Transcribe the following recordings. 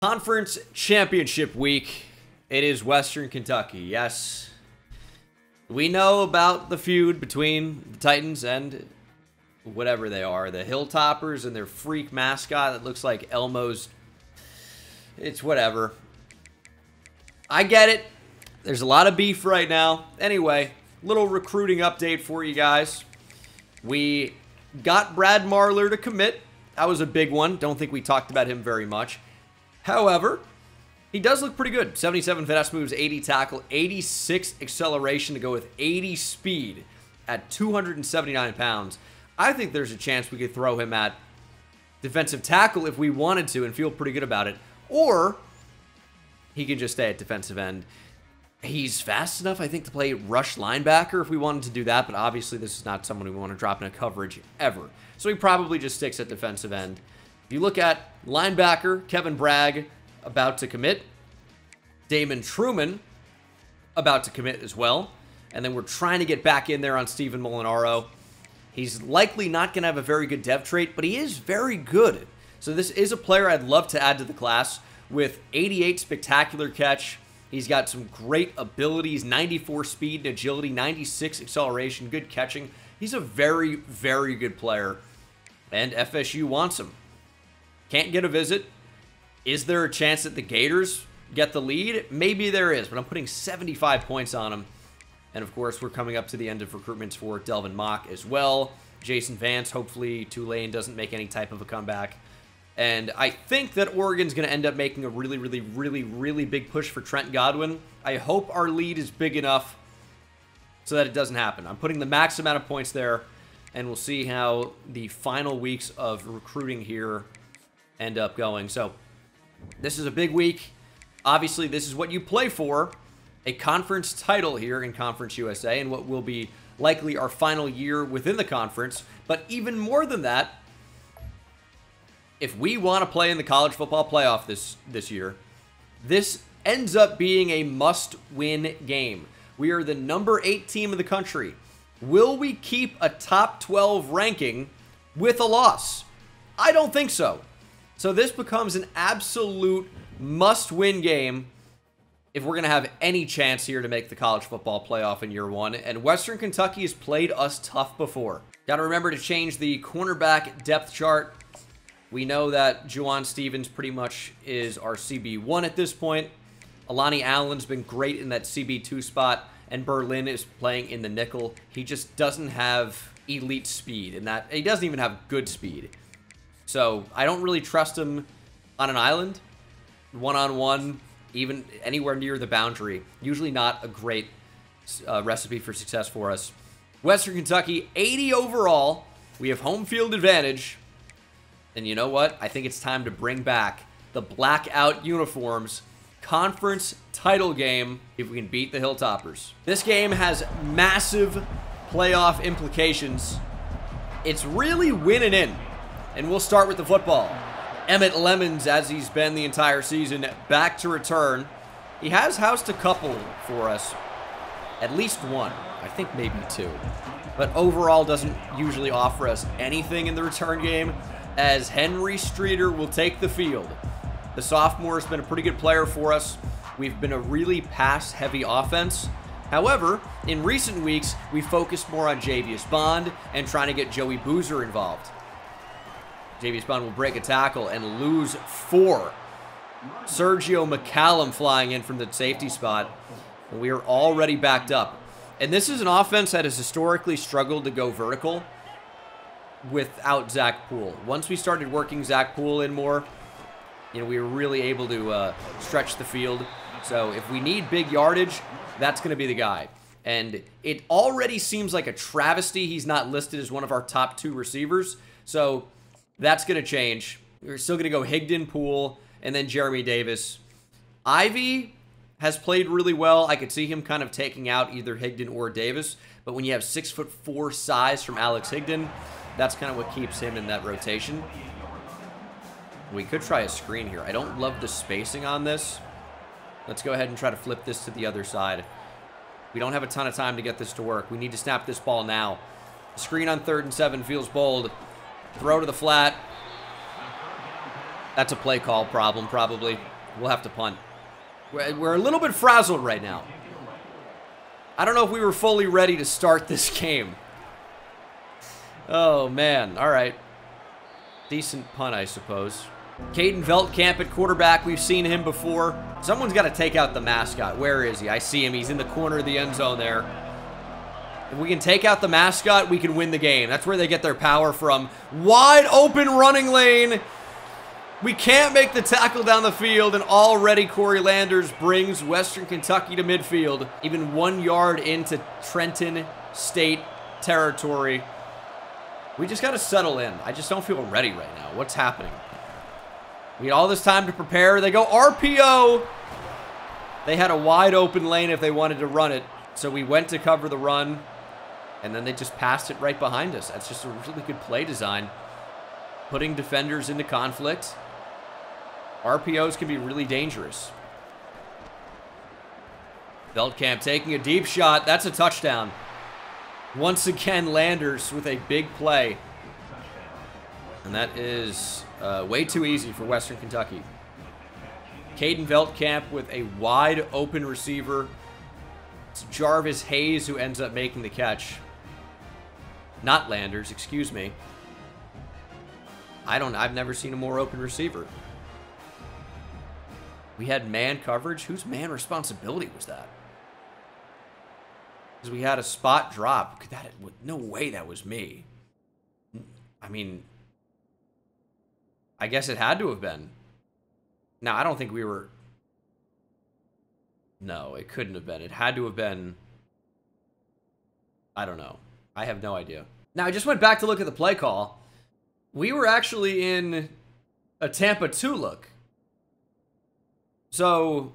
Conference Championship Week. It is Western Kentucky. Yes, we know about the feud between the Titans and whatever they are. The Hilltoppers and their freak mascot that looks like Elmo's. It's whatever. I get it. There's a lot of beef right now. Anyway, little recruiting update for you guys. We got Brad Marler to commit. That was a big one. Don't think we talked about him very much. However, he does look pretty good. 77 finesse moves, 80 tackle, 86 acceleration to go with 80 speed at 279 pounds. I think there's a chance we could throw him at defensive tackle if we wanted to and feel pretty good about it. Or he can just stay at defensive end. He's fast enough, I think, to play rush linebacker if we wanted to do that, but obviously this is not someone we want to drop in a coverage ever. So he probably just sticks at defensive end. If you look at linebacker, Kevin Bragg about to commit. Damon Truman about to commit as well. And then we're trying to get back in there on Stephen Molinaro. He's likely not going to have a very good dev trait, but he is very good. So this is a player I'd love to add to the class with 88 spectacular catch. He's got some great abilities, 94 speed and agility, 96 acceleration, good catching. He's a very, very good player, and FSU wants him. Can't get a visit. Is there a chance that the Gators get the lead? Maybe there is, but I'm putting 75 points on him. And, of course, we're coming up to the end of recruitments for Delvin Mock as well. Jason Vance, hopefully Tulane doesn't make any type of a comeback. And I think that Oregon's going to end up making a really big push for Trent Godwin. I hope our lead is big enough so that it doesn't happen. I'm putting the max amount of points there, and we'll see how the final weeks of recruiting here end up going. So this is a big week. Obviously, this is what you play for, a conference title here in Conference USA, and what will be likely our final year within the conference. But even more than that, if we want to play in the college football playoff this year, this ends up being a must-win game. We are the number 8 team in the country. Will we keep a top 12 ranking with a loss? I don't think so. So this becomes an absolute must-win game if we're going to have any chance here to make the college football playoff in year one. And Western Kentucky has played us tough before. Got to remember to change the cornerback depth chart. We know that Juwan Stevens pretty much is our CB1 at this point. Alani Allen's been great in that CB2 spot, and Berlin is playing in the nickel. He just doesn't have elite speed, and that he doesn't even have good speed. So I don't really trust him on an island, one-on-one, even anywhere near the boundary. Usually not a great recipe for success for us. Western Kentucky, 80 overall. We have home field advantage. And you know what? I think it's time to bring back the blackout uniforms conference title game if we can beat the Hilltoppers. This game has massive playoff implications. It's really winning in. And we'll start with the football. Emmett Lemons, as he's been the entire season, back to return. He has housed a couple for us. At least one. I think maybe two. But overall doesn't usually offer us anything in the return game, as Henry Streeter will take the field. The sophomore has been a pretty good player for us. We've been a really pass-heavy offense. However, in recent weeks, we focused more on Javius Bond and trying to get Joey Boozer involved. Javius Bond will break a tackle and lose 4. Sergio McCallum flying in from the safety spot. And we are already backed up. And this is an offense that has historically struggled to go vertical without Zach Poole. Once we started working Zach Poole in more, you know, we were really able to stretch the field. So if we need big yardage, that's going to be the guy. And it already seems like a travesty he's not listed as one of our top 2 receivers. So that's going to change. We're still going to go Higdon, Poole, and then Jeremy Davis. Ivy has played really well. I could see him kind of taking out either Higdon or Davis. But when you have 6'4" size from Alex Higdon, that's kind of what keeps him in that rotation. We could try a screen here. I don't love the spacing on this. Let's go ahead and try to flip this to the other side. We don't have a ton of time to get this to work. We need to snap this ball now. Screen on 3rd and 7 feels bold. Throw to the flat. That's a play call problem, probably. We'll have to punt. We're a little bit frazzled right now. I don't know if we were fully ready to start this game. Oh, man. All right. Decent punt, I suppose. Caden Veldkamp at quarterback. We've seen him before. Someone's got to take out the mascot. Where is he? I see him. He's in the corner of the end zone there. If we can take out the mascot, we can win the game. That's where they get their power from. Wide open running lane. We can't make the tackle down the field, and already Corey Landers brings Western Kentucky to midfield. Even 1 yard into Trenton State territory. We just got to settle in. I just don't feel ready right now. What's happening? We had all this time to prepare. They go RPO. They had a wide open lane if they wanted to run it. So we went to cover the run, and then they just passed it right behind us. That's just a really good play design. Putting defenders into conflict. RPOs can be really dangerous. Veldkamp taking a deep shot. That's a touchdown. Once again, Landers with a big play. And that is way too easy for Western Kentucky. Caden Veldkamp with a wide open receiver. It's Jarvis Hayes who ends up making the catch. Not Landers, excuse me. I've never seen a more open receiver. We had man coverage. Whose man responsibility was that? Because we had a spot drop. No way that was me. I mean, I guess it had to have been. Now, I don't think we were... No, it couldn't have been. It had to have been... I don't know. I have no idea. Now, I just went back to look at the play call. We were actually in a Tampa 2 look. So,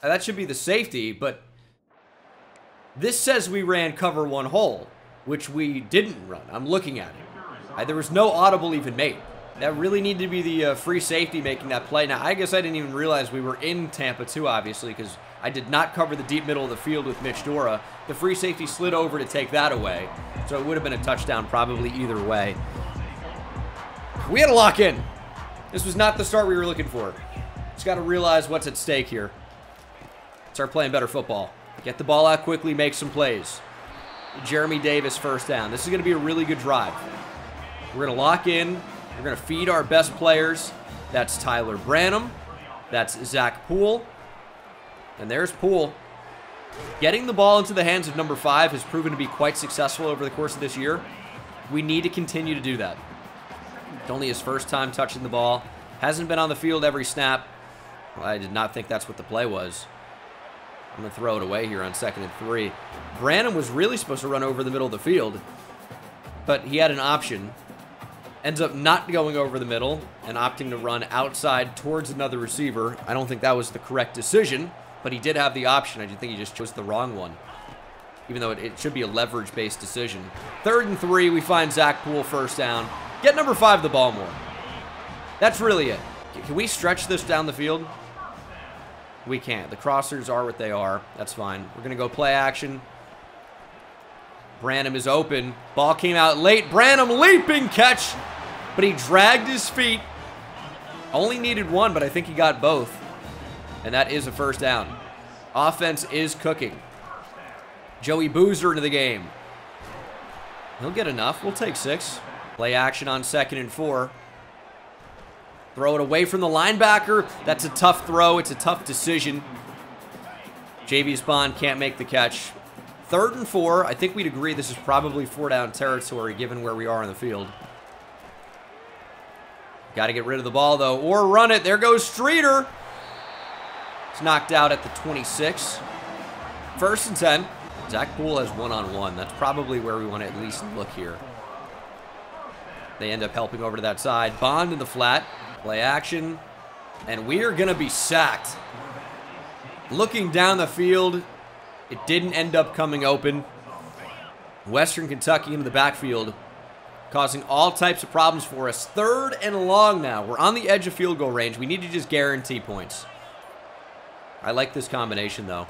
that should be the safety, but this says we ran cover 1 hole, which we didn't run. I'm looking at it. There was no audible even made. That really needed to be the free safety making that play. Now, I guess I didn't even realize we were in Tampa 2, obviously, because I did not cover the deep middle of the field with Mitch Dora. The free safety slid over to take that away, so it would have been a touchdown probably either way. We had to lock in. This was not the start we were looking for. Just got to realize what's at stake here. Start playing better football. Get the ball out quickly, make some plays. Jeremy Davis first down. This is going to be a really good drive. We're going to lock in. We're going to feed our best players. That's Tyler Branham. That's Zach Poole. And there's Poole. Getting the ball into the hands of number 5 has proven to be quite successful over the course of this year. We need to continue to do that. It's only his first time touching the ball. Hasn't been on the field every snap. Well, I did not think that's what the play was. I'm going to throw it away here on 2nd and 3. Branham was really supposed to run over the middle of the field, but he had an option. Ends up not going over the middle and opting to run outside towards another receiver. I don't think that was the correct decision, but he did have the option. I just think he just chose the wrong one, even though it should be a leverage-based decision. 3rd and 3, we find Zach Poole first down. Get number 5 the ball more. That's really it. Can we stretch this down the field? We can't. The crossers are what they are. That's fine. We're going to go play action. Branham is open. Ball came out late. Branham leaping catch, but he dragged his feet. Only needed 1, but I think he got both. And that is a first down. Offense is cooking. Joey Boozer into the game. He'll get enough. We'll take 6. Play action on 2nd and 4. Throw it away from the linebacker. That's a tough throw. It's a tough decision. JV Spawn can't make the catch. 3rd and 4. I think we'd agree this is probably 4-down territory given where we are on the field. Got to get rid of the ball, though, or run it. There goes Streeter. It's knocked out at the 26. 1st and 10. Zach Poole has one-on-one. That's probably where we want to at least look here. They end up helping over to that side. Bond in the flat. Play action. And we are going to be sacked. Looking down the field, it didn't end up coming open. Western Kentucky into the backfield, causing all types of problems for us. 3rd and long now. We're on the edge of field goal range. We need to just guarantee points. I like this combination, though.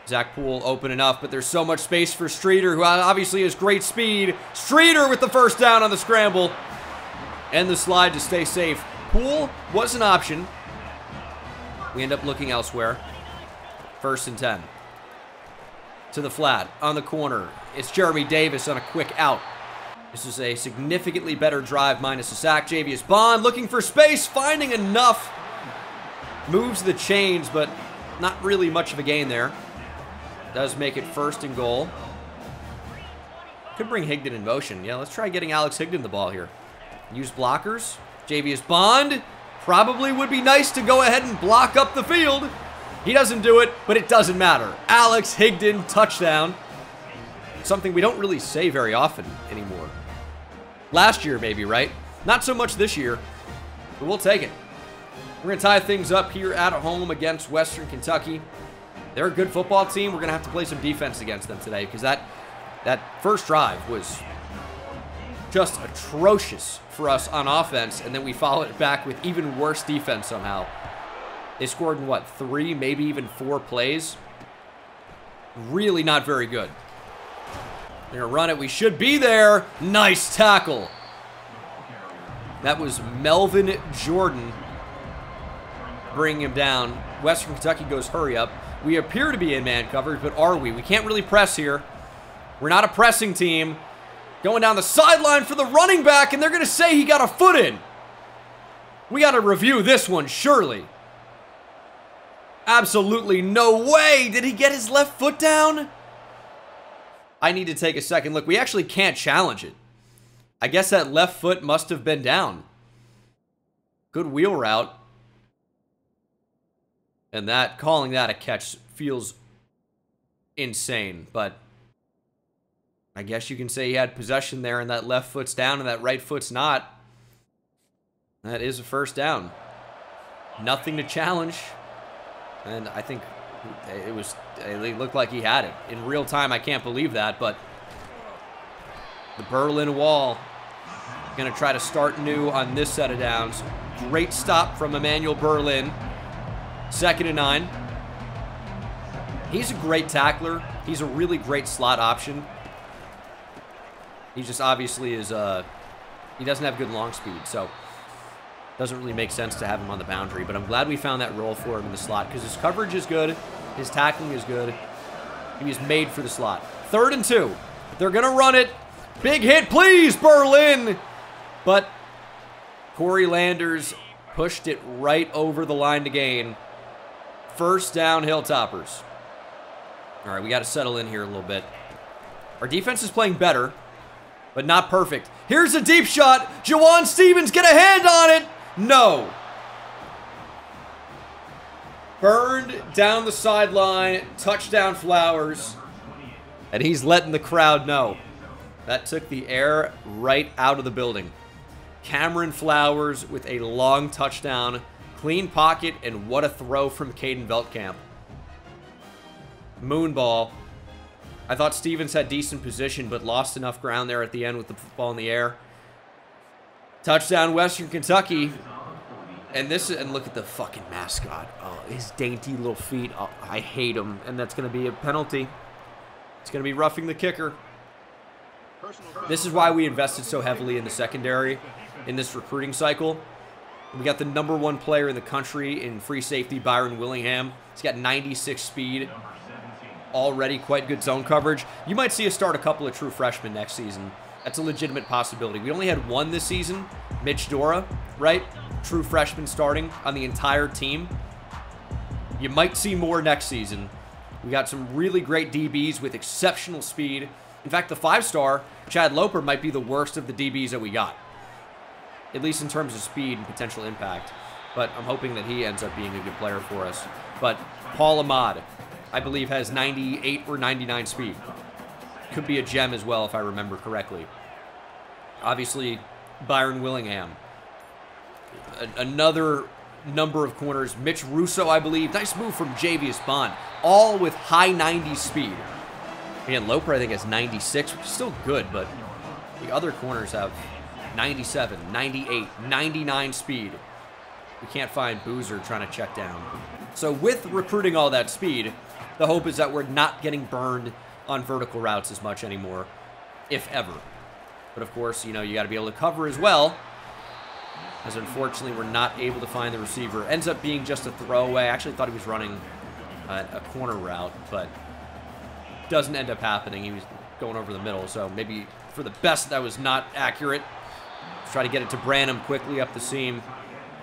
Zach Poole open enough, but there's so much space for Streeter, who obviously has great speed. Streeter with the first down on the scramble. And the slide to stay safe. pool was an option. We end up looking elsewhere. 1st and 10. To the flat, on the corner. It's Jeremy Davis on a quick out. This is a significantly better drive minus a sack. Javius Bond looking for space, finding enough. Moves the chains, but not really much of a gain there. Does make it 1st and goal. Could bring Higdon in motion. Yeah, let's try getting Alex Higdon the ball here. Use blockers. Javius Bond probably would be nice to go ahead and block up the field. He doesn't do it, but it doesn't matter. Alex Higdon, touchdown. Something we don't really say very often anymore. Last year, maybe, right? Not so much this year, but we'll take it. We're going to tie things up here at home against Western Kentucky. They're a good football team. We're going to have to play some defense against them today because that first drive was just atrocious for us on offense, and then we followed it back with even worse defense somehow. They scored in, what, 3, maybe even 4 plays? Really not very good. They're going to run it. We should be there. Nice tackle. That was Melvin Jordan bringing him down. Western Kentucky goes hurry up. We appear to be in man coverage, but are we? We can't really press here. We're not a pressing team. Going down the sideline for the running back, and they're going to say he got a foot in. We got to review this one, surely. Absolutely no way. Did he get his left foot down? I need to take a second look. We actually can't challenge it. I guess that left foot must have been down. Good wheel route. And that, calling that a catch feels insane, but I guess you can say he had possession there and that left foot's down and that right foot's not. That is a 1st down. Nothing to challenge. And I think it looked like he had it. In real time, I can't believe that, but the Berlin Wall going to try to start new on this set of downs. Great stop from Emmanuel Berlin. 2nd and 9. He's a great tackler. He's a really great slot option. He just obviously is, he doesn't have good long speed, so doesn't really make sense to have him on the boundary. But I'm glad we found that role for him in the slot because his coverage is good. His tackling is good. He was made for the slot. 3rd and 2. They're going to run it. Big hit, please, Berlin. But Corey Landers pushed it right over the line to gain. 1st down, Hilltoppers. All right, we got to settle in here a little bit. Our defense is playing better, but not perfect. Here's a deep shot. Jawan Stevens, get a hand on it. No. Burned down the sideline. Touchdown, Flowers. And he's letting the crowd know. That took the air right out of the building. Cameron Flowers with a long touchdown. Clean pocket, and what a throw from Caden Veltkamp. Moonball. I thought Stevens had decent position, but lost enough ground there at the end with the football in the air. Touchdown, Western Kentucky. And look at the fucking mascot. Oh, his dainty little feet. Oh, I hate him. And that's going to be a penalty. It's going to be roughing the kicker. This is why we invested so heavily in the secondary in this recruiting cycle. We got the #1 player in the country in free safety, Byron Willingham. He's got 96 speed. Already quite good zone coverage. You might see us start a couple of true freshmen next season. That's a legitimate possibility. We only had 1 this season, Mitch Dora, right? True freshman starting on the entire team. You might see more next season. We got some really great DBs with exceptional speed. In fact, the 5-star, Chad Loper, might be the worst of the DBs that we got. At least in terms of speed and potential impact. But I'm hoping that he ends up being a good player for us. But Paul Ahmad, I believe, has 98 or 99 speed. Could be a gem as well, if I remember correctly. Obviously, Byron Willingham. Another number of corners. Mitch Russo, I believe. Nice move from Javius Bond. All with high 90s speed. Again, Loper, I think, has 96, which is still good, but the other corners have 97, 98, 99 speed. We can't find Boozer trying to check down. So with recruiting all that speed, the hope is that we're not getting burned on vertical routes as much anymore, if ever. But of course, you know, you got to be able to cover as well. as unfortunately we're not able to find the receiver. Ends up being just a throwaway. I actually thought he was running a corner route, but doesn't end up happening. He was going over the middle, so maybe for the best that was not accurate. Try to get it to Branham quickly up the seam.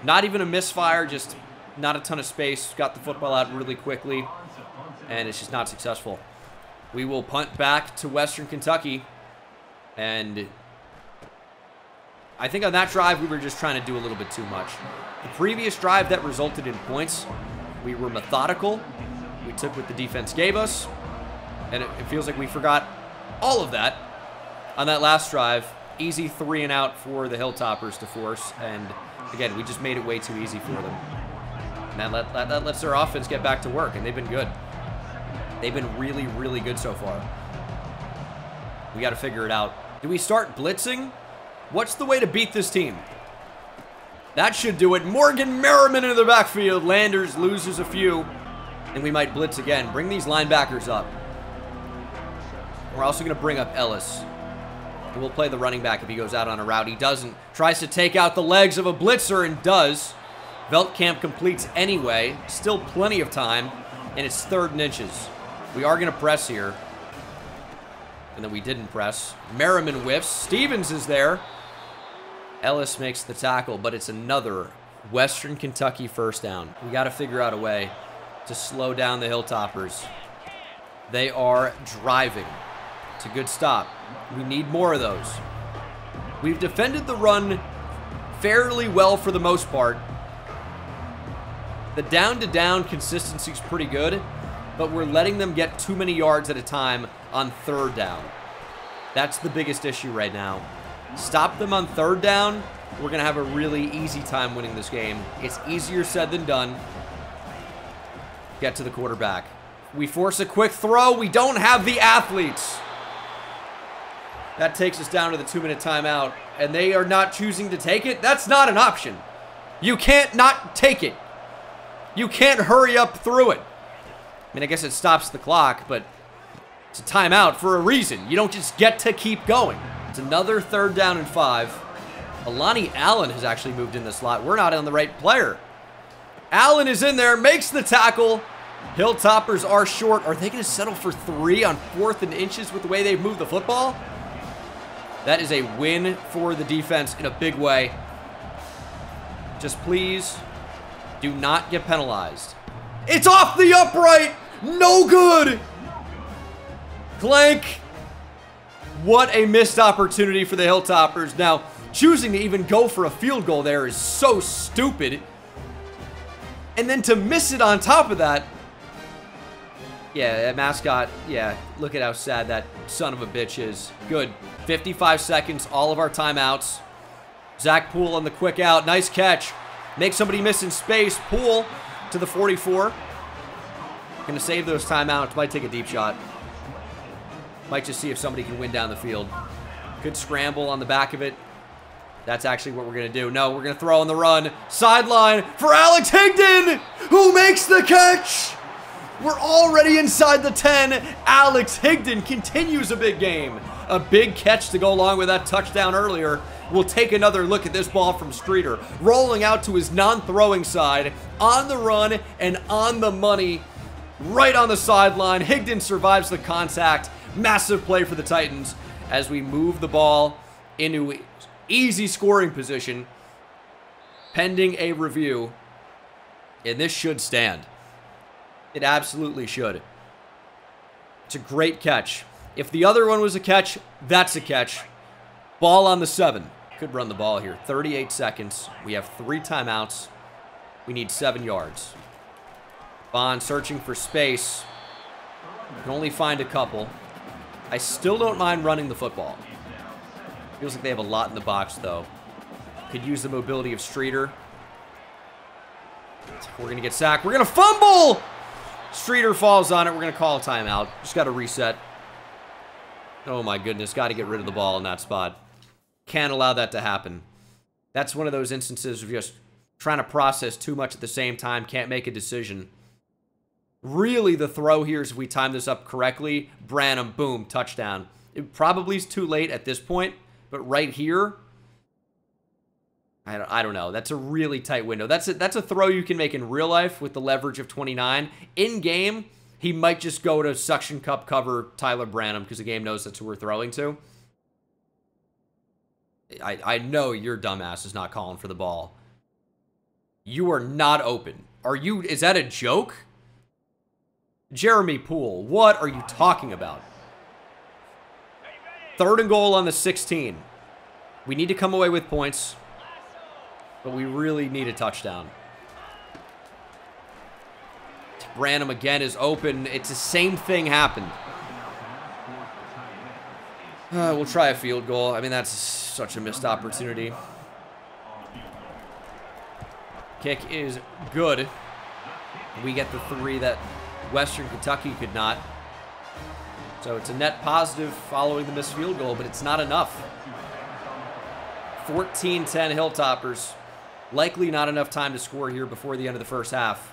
Not even a misfire, just not a ton of space. Got the football out really quickly, and it's just not successful. We will punt back to Western Kentucky, and I think on that drive, we were just trying to do a little bit too much. The previous drive that resulted in points, we were methodical. We took what the defense gave us, and it feels like we forgot all of that on that last drive. Easy 3 and out for the Hilltoppers to force, and again, we just made it way too easy for them. And that lets their offense get back to work, and they've been good. They've been really, really good so far. We got to figure it out. Do we start blitzing? What's the way to beat this team? That should do it. Morgan Merriman into the backfield. Landers loses a few, and we might blitz again. Bring these linebackers up. We're also going to bring up Ellis. And we'll play the running back if he goes out on a route. He doesn't. Tries to take out the legs of a blitzer and does. Veldkamp completes anyway. Still plenty of time, and it's 3rd and inches. We are going to press here. And then we didn't press. Merriman whiffs. Stevens is there. Ellis makes the tackle, but it's another Western Kentucky first down. We got to figure out a way to slow down the Hilltoppers. They are driving. It's a good stop. We need more of those. We've defended the run fairly well for the most part. The down-to-down consistency is pretty good, but we're letting them get too many yards at a time on 3rd down. That's the biggest issue right now. Stop them on 3rd down, we're going to have a really easy time winning this game. It's easier said than done. Get to the quarterback. We force a quick throw. We don't have the athletes. That takes us down to the 2-minute timeout, and they are not choosing to take it. That's not an option. You can't not take it. You can't hurry up through it. I mean, I guess it stops the clock, but it's a timeout for a reason. You don't just get to keep going. It's another 3rd down and 5. Alani Allen has actually moved in the slot. We're not on the right player. Allen is in there, makes the tackle. Hilltoppers are short. Are they going to settle for 3 on 4th and inches with the way they've moved the football? That is a win for the defense in a big way. Just please do not get penalized. It's off the upright. No good. Clank. What a missed opportunity for the Hilltoppers. Now, choosing to even go for a field goal there is so stupid. And then to miss it on top of that. Yeah, that mascot. Yeah, look at how sad that son of a bitch is. Good. 55 seconds, all of our timeouts. Zach Poole on the quick out. Nice catch. Make somebody miss in space. Poole to the 44. Going to save those timeouts. Might take a deep shot. Might just see if somebody can win down the field. Good scramble on the back of it. That's actually what we're going to do. No, we're going to throw on the run. Sideline for Alex Higdon, who makes the catch. We're already inside the 10. Alex Higdon continues a big game. A big catch to go along with that touchdown earlier. We'll take another look at this ball from Streeter. Rolling out to his non-throwing side. On the run and on the money. Right on the sideline. Higdon survives the contact. Massive play for the Titans as we move the ball into easy scoring position. Pending a review. And this should stand. It absolutely should. It's a great catch. If the other one was a catch, that's a catch. Ball on the 7. Could run the ball here. 38 seconds. We have 3 timeouts. We need 7 yards. Bond searching for space. Can only find a couple. I still don't mind running the football. Feels like they have a lot in the box, though. Could use the mobility of Streeter. We're going to get sacked. We're going to fumble! Streeter falls on it. We're going to call a timeout. Just got to reset. Oh, my goodness. Got to get rid of the ball in that spot. Can't allow that to happen. That's one of those instances of just trying to process too much at the same time. Can't make a decision. Really, the throw here is, if we time this up correctly, Branham, boom, touchdown. It probably is too late at this point, but right here, I don't know. That's a really tight window. That's a throw you can make in real life with the leverage of 29. In game, he might just go to suction cup cover Tyler Branham because the game knows that's who we're throwing to. I know your dumbass is not calling for the ball. You are not open. Are you? Is that a joke? Jeremy Poole, what are you talking about? 3rd and goal on the 16. We need to come away with points, but we really need a touchdown. Branham again is open. It's the same thing happened. We'll try a field goal. I mean, that's such a missed opportunity. Kick is good. We get the 3 that Western Kentucky could not. So it's a net positive following the missed field goal, but it's not enough. 14-10 Hilltoppers. Likely not enough time to score here before the end of the first half.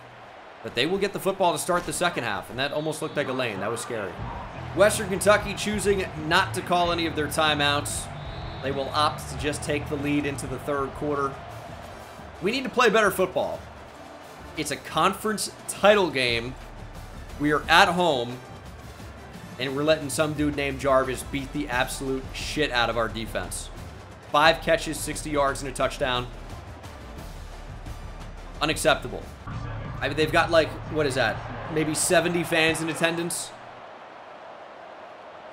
But they will get the football to start the second half, and that almost looked like a lane. That was scary. Western Kentucky choosing not to call any of their timeouts. They will opt to just take the lead into the 3rd quarter. We need to play better football. It's a conference title game. We are at home, and we're letting some dude named Jarvis beat the absolute shit out of our defense. 5 catches, 60 yards, and a touchdown. Unacceptable. I mean, they've got, like, what is that? Maybe 70 fans in attendance.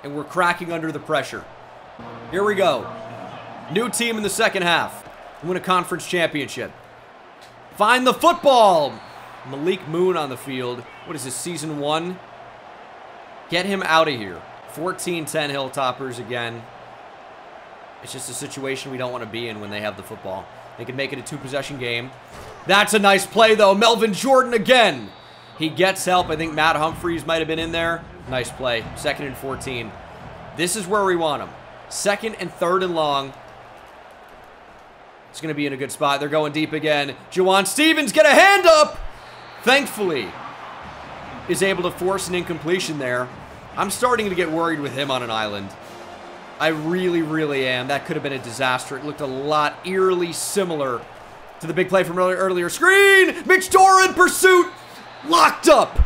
And we're cracking under the pressure. Here we go. New team in the second half. Win a conference championship. Find the football. Malik Moon on the field. What is this, season 1? Get him out of here. 14-10 Hilltoppers again. It's just a situation we don't want to be in when they have the football. They can make it a 2-possession game. That's a nice play, though. Melvin Jordan again. He gets help. I think Matt Humphreys might have been in there. Nice play. 2nd and 14. This is where we want them. 2nd and 3rd and long. It's going to be in a good spot. They're going deep again. Juwan Stevens, get a hand up! Thankfully, is able to force an incompletion there. I'm starting to get worried with him on an island. I really, really am. That could have been a disaster. It looked a lot eerily similar to the big play from earlier. Screen! Mitch Dora in pursuit! Locked up!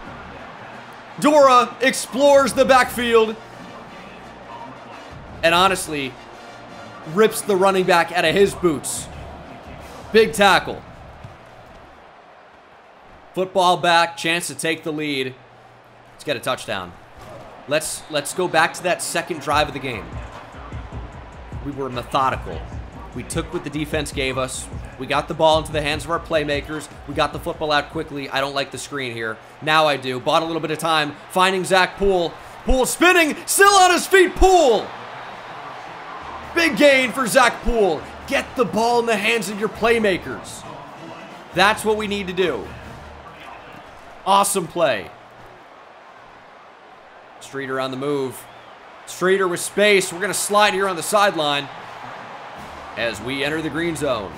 Dora explores the backfield. And honestly, rips the running back out of his boots. Big tackle. Football back, chance to take the lead. Let's get a touchdown. Let's go back to that 2nd drive of the game. We were methodical. We took what the defense gave us. We got the ball into the hands of our playmakers. We got the football out quickly. I don't like the screen here. Now I do. Bought a little bit of time. Finding Zach Poole. Poole spinning. Still on his feet. Poole. Big gain for Zach Poole. Get the ball in the hands of your playmakers. That's what we need to do. Awesome play. Streeter on the move. Streeter with space. We're going to slide here on the sideline as we enter the green zone.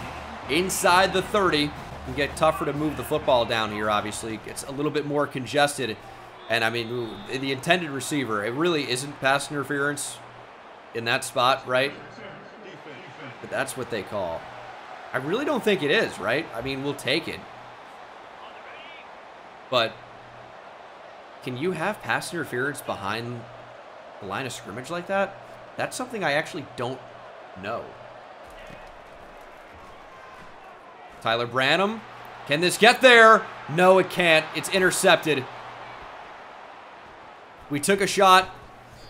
Inside the 30. It can get tougher to move the football down here, obviously. It's a little bit more congested. And, I mean, the intended receiver, it really isn't pass interference in that spot, right? But that's what they call. I really don't think it is, right? I mean, we'll take it. But can you have pass interference behind the line of scrimmage like that? That's something I actually don't know. Tyler Branham. Can this get there? No, it can't. It's intercepted. We took a shot.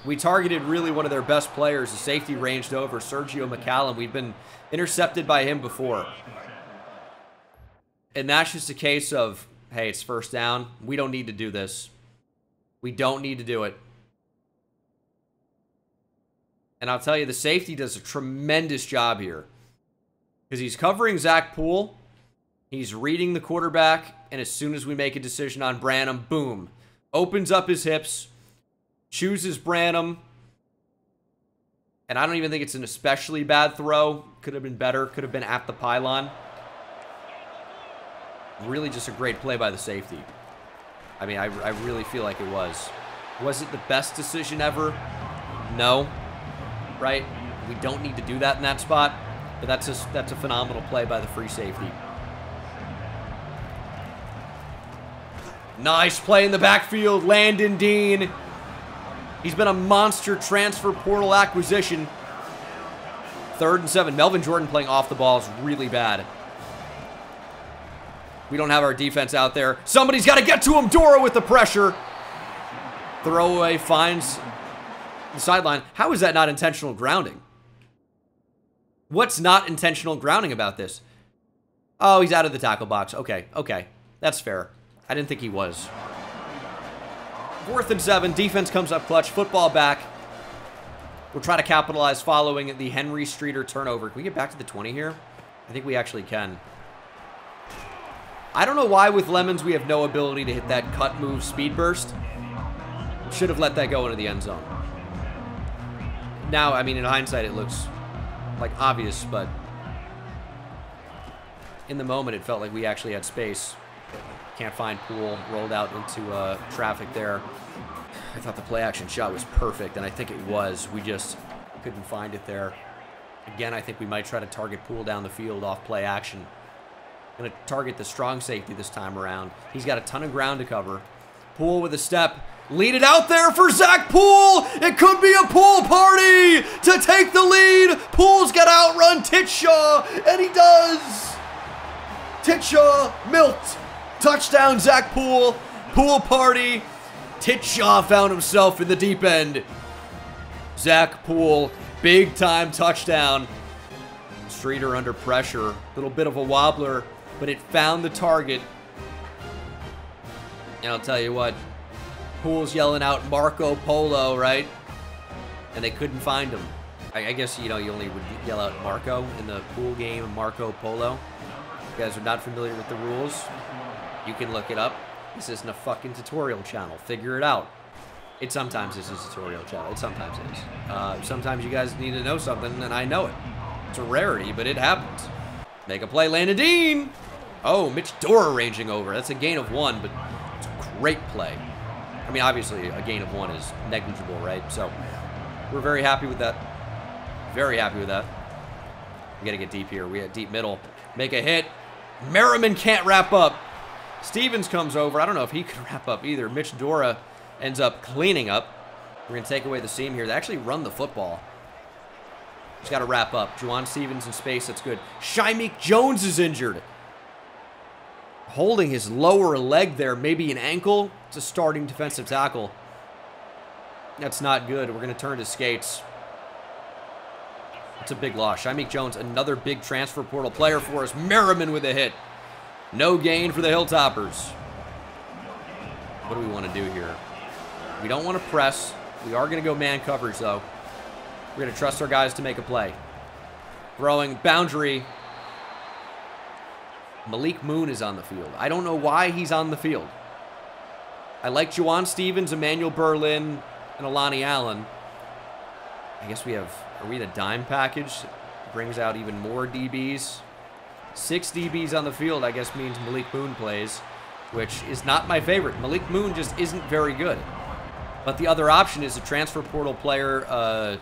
We targeted really one of their best players. The safety ranged over, Sergio McCallum. We've been intercepted by him before. And that's just a case of, hey, it's 1st down. We don't need to do this. We don't need to do it. And I'll tell you, the safety does a tremendous job here. Because he's covering Zach Poole. He's reading the quarterback. And as soon as we make a decision on Branham, boom. Opens up his hips. Chooses Branham. And I don't even think it's an especially bad throw. Could have been better. Could have been at the pylon. Really just a great play by the safety. I mean, I really feel like it was. Was it the best decision ever? No. Right? We don't need to do that in that spot. But that's a phenomenal play by the free safety. Nice play in the backfield, Landon Dean. He's been a monster transfer portal acquisition. 3rd and 7. Melvin Jordan playing off the ball is really bad. We don't have our defense out there. Somebody's got to get to him. Dora with the pressure. Throwaway finds the sideline. How is that not intentional grounding? What's not intentional grounding about this? Oh, he's out of the tackle box. Okay, okay. That's fair. I didn't think he was. 4th and 7. Defense comes up clutch. Football back. We'll try to capitalize following the Henry Streeter turnover. Can we get back to the 20 here? I think we actually can. I don't know why with Lemons we have no ability to hit that cut move speed burst. Should have let that go into the end zone. Now, I mean, in hindsight, it looks like obvious, but in the moment, it felt like we actually had space. Can't find Poole. Rolled out into traffic there. I thought the play action shot was perfect, and I think it was. We just couldn't find it there. Again, I think we might try to target Poole down the field off play action. Going to target the strong safety this time around. He's got a ton of ground to cover. Poole with a step. Lead it out there for Zach Poole. It could be a Poole party to take the lead. Poole's got to outrun Titshaw, and he does. Titshaw milked. Touchdown, Zach Poole. Poole party. Titshaw found himself in the deep end. Zach Poole, big time touchdown. Streeter under pressure. Little bit of a wobbler, but it found the target. And I'll tell you what, Poole's yelling out Marco Polo, right? And they couldn't find him. I guess, you know, you only would yell out Marco in the Poole game, Marco Polo. If you guys are not familiar with the rules, you can look it up. This isn't a fucking tutorial channel. Figure it out. It sometimes is a tutorial channel. It sometimes is. Sometimes you guys need to know something, and I know it. It's a rarity, but it happens. Make a play, Landon Dean. Oh, Mitch Dora ranging over. That's a gain of 1, but it's a great play. I mean, obviously, a gain of 1 is negligible, right? So, we're very happy with that. Very happy with that. We got to get deep here. We got deep middle. Make a hit. Merriman can't wrap up. Stevens comes over. I don't know if he can wrap up either. Mitch Dora ends up cleaning up. We're going to take away the seam here. They actually run the football. Just got to wrap up. Juwan Stevens in space. That's good. Shymeek Jones is injured. Holding his lower leg there. Maybe an ankle. It's a starting defensive tackle. That's not good. We're going to turn to skates. It's a big loss. Shymeek Jones, another big transfer portal player for us. Merriman with a hit. No gain for the Hilltoppers. What do we want to do here? We don't want to press. We are going to go man coverage, though. We're going to trust our guys to make a play. Throwing boundary. Malik Moon is on the field. I don't know why he's on the field. I like Juwan Stevens, Emmanuel Berlin, and Alani Allen. I guess we have... Are we in a dime package? Brings out even more DBs. 6 DBs on the field, I guess, means Malik Moon plays, which is not my favorite. Malik Moon just isn't very good. But the other option is a transfer portal player,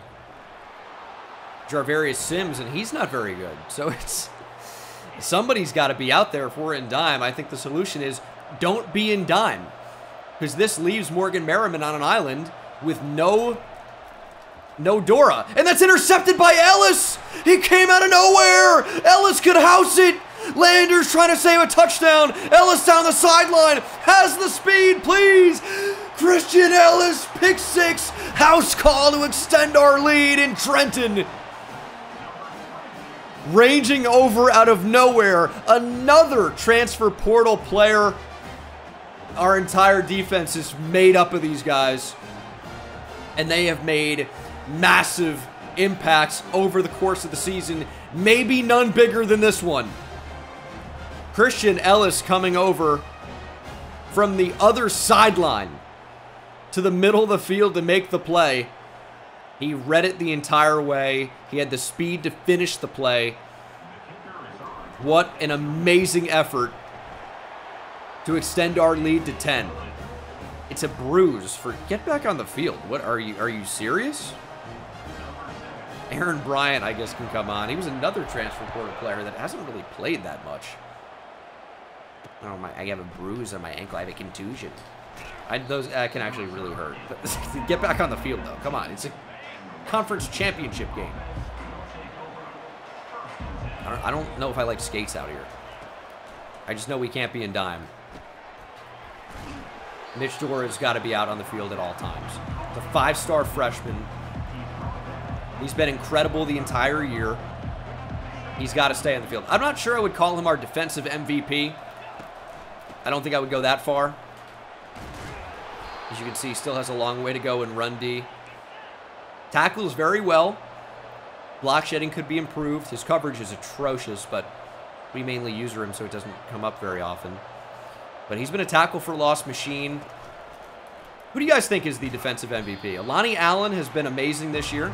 Jarvarius Sims, and he's not very good. So it's... Somebody's got to be out there if we're in dime. I think the solution is don't be in dime. Because this leaves Morgan Merriman on an island with no Dora. And that's intercepted by Ellis. He came out of nowhere. Ellis could house it. Landers trying to save a touchdown. Ellis down the sideline. Has the speed, please. Christian Ellis, pick 6. House call to extend our lead in Trenton. Ranging over out of nowhere. Another transfer portal player. Our entire defense is made up of these guys. And they have made massive impacts over the course of the season. Maybe none bigger than this one. Christian Ellis coming over from the other sideline to the middle of the field to make the play. He read it the entire way. He had the speed to finish the play. What an amazing effort to extend our lead to 10. It's a bruise for... Get back on the field. What, are you serious? Aaron Bryant, I guess, can come on. He was another transfer portal player that hasn't really played that much. Oh, I have a bruise on my ankle. I have a contusion. Those can actually really hurt. Get back on the field, though. Come on. It's a conference championship game. I don't know if I like skates out here. I just know we can't be in dime. Mitch Dora's got to be out on the field at all times. The 5-star freshman. He's been incredible the entire year. He's got to stay on the field. I'm not sure I would call him our defensive MVP. I don't think I would go that far. As you can see, he still has a long way to go in run D. Tackles very well. Block shedding could be improved. His coverage is atrocious, but we mainly use him so it doesn't come up very often. But he's been a tackle for loss machine. Who do you guys think is the defensive MVP? Alani Allen has been amazing this year.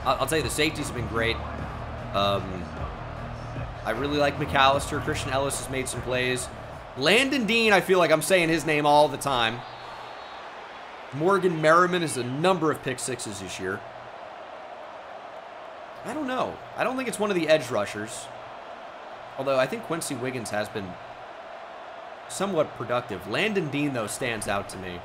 I'll tell you, the safeties have been great. I really like McAllister. Christian Ellis has made some plays. Landon Dean, I feel like I'm saying his name all the time. Morgan Merriman has a number of pick sixes this year. I don't know. I don't think it's one of the edge rushers. Although I think Quincy Wiggins has been somewhat productive. Landon Dean, though, stands out to me.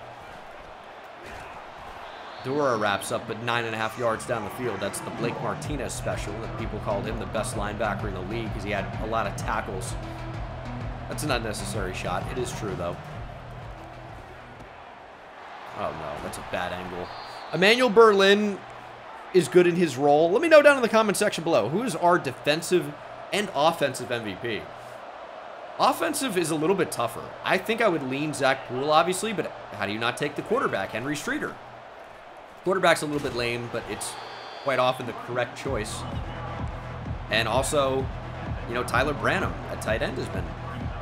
Dora wraps up at 9.5 yards down the field. That's the Blake Martinez special. That people called him the best linebacker in the league because he had a lot of tackles. That's an unnecessary shot. It is true, though. Oh, no. That's a bad angle. Emmanuel Berlin is good in his role. Let me know down in the comment section below. Who is our defensive and offensive MVP? Offensive is a little bit tougher. I think I would lean Zach Poole, obviously, but how do you not take the quarterback, Henry Streeter? Quarterback's a little bit lame, but it's quite often the correct choice. And also, you know, Tyler Branham at tight end has been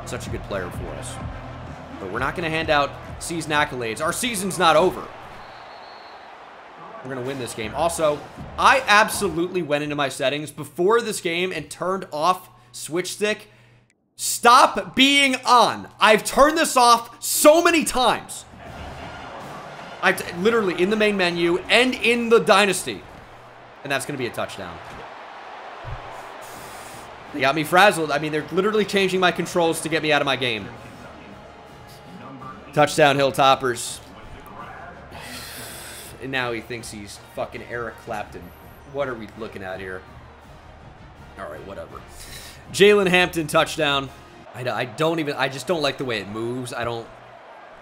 such a good player for us. But we're not going to hand out season accolades. Our season's not over. We're going to win this game. Also, I absolutely went into my settings before this game and turned off switch stick. Stop being on. I've turned this off so many times. Literally in the main menu and in the Dynasty. And that's going to be a touchdown. They got me frazzled. I mean, they're literally changing my controls to get me out of my game. Touchdown, Hilltoppers. And now he thinks he's fucking Eric Clapton. What are we looking at here? All right, whatever. Jalen Hampton, touchdown. I just don't like the way it moves. I don't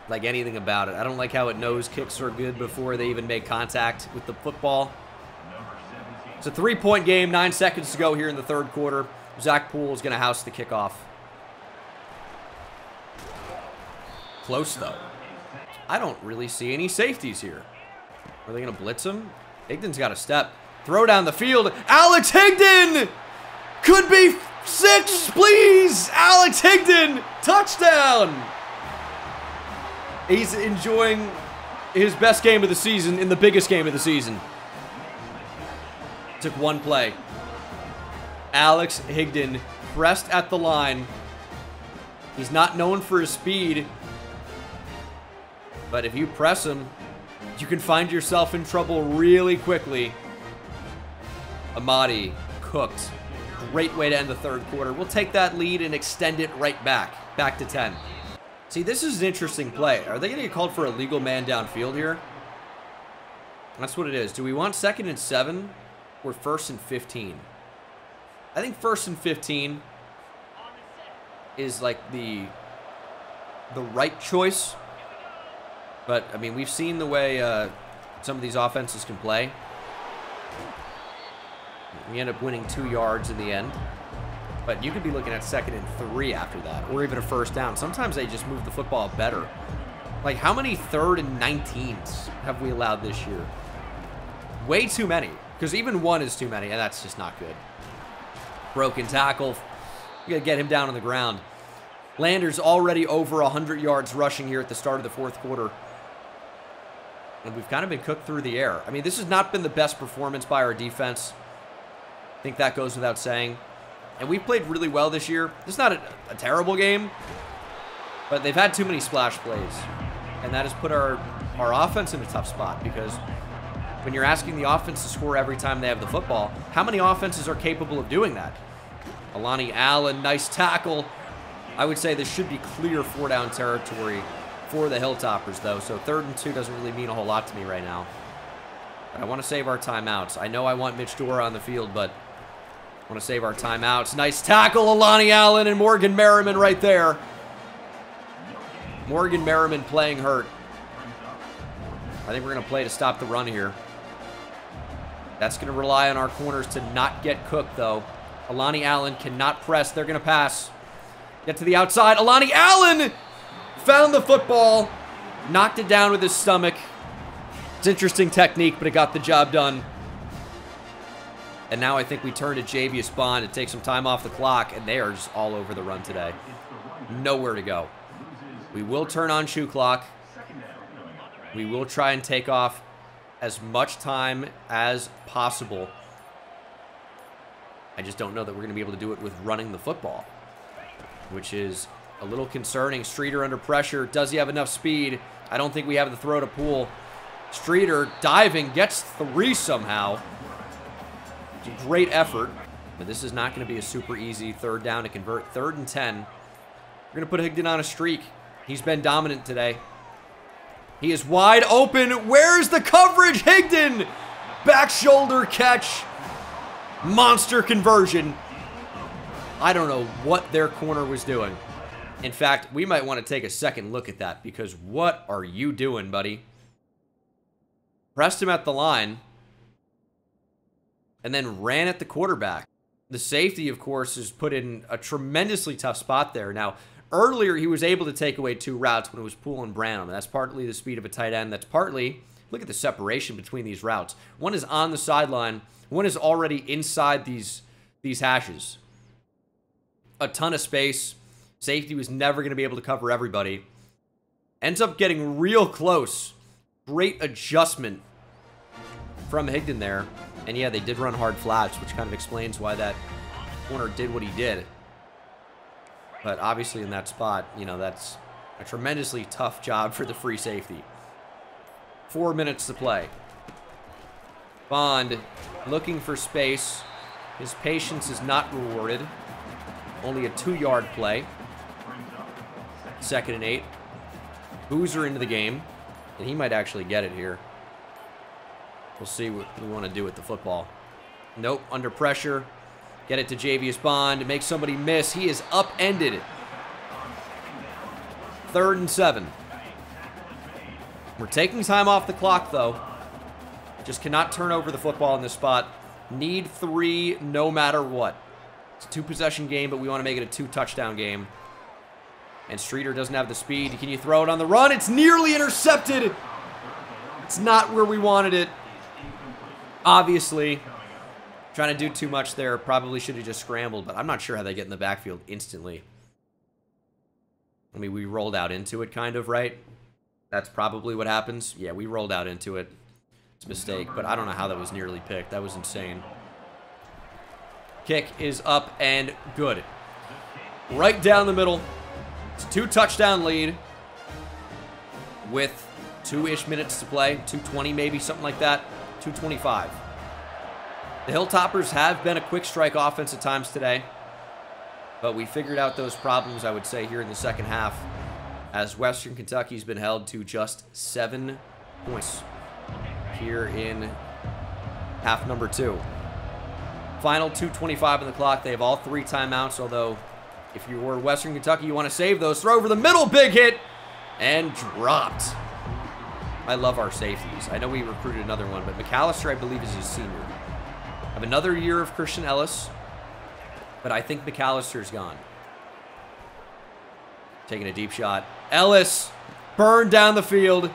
like anything about it. I don't like how it nose kicks are good before they even make contact with the football. It's a 3-point game, 9 seconds to go here in the third quarter. Zach Poole is going to house the kickoff. Close, though. I don't really see any safeties here. Are they going to blitz him? Higdon's got a step. Throw down the field. Alex Higdon! Could be 6, please! Alex Higdon! Touchdown! He's enjoying his best game of the season in the biggest game of the season. Took one play. Alex Higdon pressed at the line. He's not known for his speed. But if you press him, you can find yourself in trouble really quickly. Amadi cooked. Great way to end the third quarter. We'll take that lead and extend it right back. Back to 10. See, this is an interesting play. Are they going to get called for a legal man downfield here? That's what it is. Do we want 2nd and 7 or 1st and 15? I think 1st and 15 is like the right choice. But, I mean, we've seen the way some of these offenses can play. We end up winning 2 yards in the end. But you could be looking at 2nd and 3 after that, or even a 1st down. Sometimes they just move the football better. Like, how many 3rd and 19s have we allowed this year? Way too many, because even 1 is too many, and that's just not good. Broken tackle. You got to get him down on the ground. Lander's already over 100 yards rushing here at the start of the fourth quarter. And we've kind of been cooked through the air. I mean, this has not been the best performance by our defense. I think that goes without saying. And we've played really well this year. It's not a terrible game, but they've had too many splash plays. And that has put our offense in a tough spot because when you're asking the offense to score every time they have the football, how many offenses are capable of doing that? Alani Allen, nice tackle. I would say this should be clear 4-down territory for the Hilltoppers, though. So 3rd and 2 doesn't really mean a whole lot to me right now. But I want to save our timeouts. I know I want Mitch Dora on the field, but I want to save our timeouts. Nice tackle, Alani Allen and Morgan Merriman right there. Morgan Merriman playing hurt. I think we're going to play to stop the run here. That's going to rely on our corners to not get cooked, though. Alani Allen cannot press. They're going to pass. Get to the outside. Alani Allen found the football. Knocked it down with his stomach. It's interesting technique, but it got the job done. And now I think we turn to Javius Bond to take some time off the clock, and they are just all over the run today. Nowhere to go. We will turn on shoe clock. We will try and take off as much time as possible. I just don't know that we're going to be able to do it with running the football, which is a little concerning. Streeter under pressure. Does he have enough speed? I don't think we have the throw to pull. Streeter diving, gets 3 somehow. Great effort, but this is not going to be a super easy 3rd down to convert. 3rd and 10. We're going to put Higdon on a streak. He's been dominant today. He is wide open. Where's the coverage? Higdon! Back shoulder catch. Monster conversion. I don't know what their corner was doing. In fact, we might want to take a second look at that, because what are you doing, buddy? Pressed him at the line and then ran at the quarterback. The safety, of course, is put in a tremendously tough spot there. Now, earlier he was able to take away 2 routes when it was Poole and Branham. That's partly the speed of a tight end. That's partly, look at the separation between these routes. One is on the sideline. One is already inside these hashes. A ton of space. Safety was never going to be able to cover everybody. Ends up getting real close. Great adjustment from Higdon there. And yeah, they did run hard flats, which kind of explains why that corner did what he did. But obviously in that spot, you know, that's a tremendously tough job for the free safety. 4 minutes to play. Bond looking for space. His patience is not rewarded. Only a 2-yard play. 2nd and 8. Boozer into the game. And he might actually get it here. We'll see what we want to do with the football. Nope, under pressure. Get it to Javius Bond. Make somebody miss. He is upended. 3rd and 7. We're taking time off the clock, though. Just cannot turn over the football in this spot. Need 3 no matter what. It's a 2-possession game, but we want to make it a 2-touchdown game. And Streeter doesn't have the speed. Can you throw it on the run? It's nearly intercepted. It's not where we wanted it. Obviously, trying to do too much there. Probably should have just scrambled, but I'm not sure how they get in the backfield instantly. I mean, we rolled out into it kind of, right? That's probably what happens. Yeah, we rolled out into it. It's a mistake, but I don't know how that was nearly picked. That was insane. Kick is up and good. Right down the middle. It's a 2-touchdown lead with 2-ish minutes to play. 2:20 maybe, something like that. 2:25. The Hilltoppers have been a quick strike offense at times today, but we figured out those problems, I would say, here in the second half, as Western Kentucky's been held to just 7 points here in half number 2. Final 2:25 on the clock. They have all 3 timeouts, although if you were Western Kentucky, you want to save those. Throw over the middle, big hit, and dropped. I love our safeties. I know we recruited another one, but McAllister, I believe, is his senior. I have another year of Christian Ellis, but I think McAllister's gone. Taking a deep shot. Ellis burned down the field.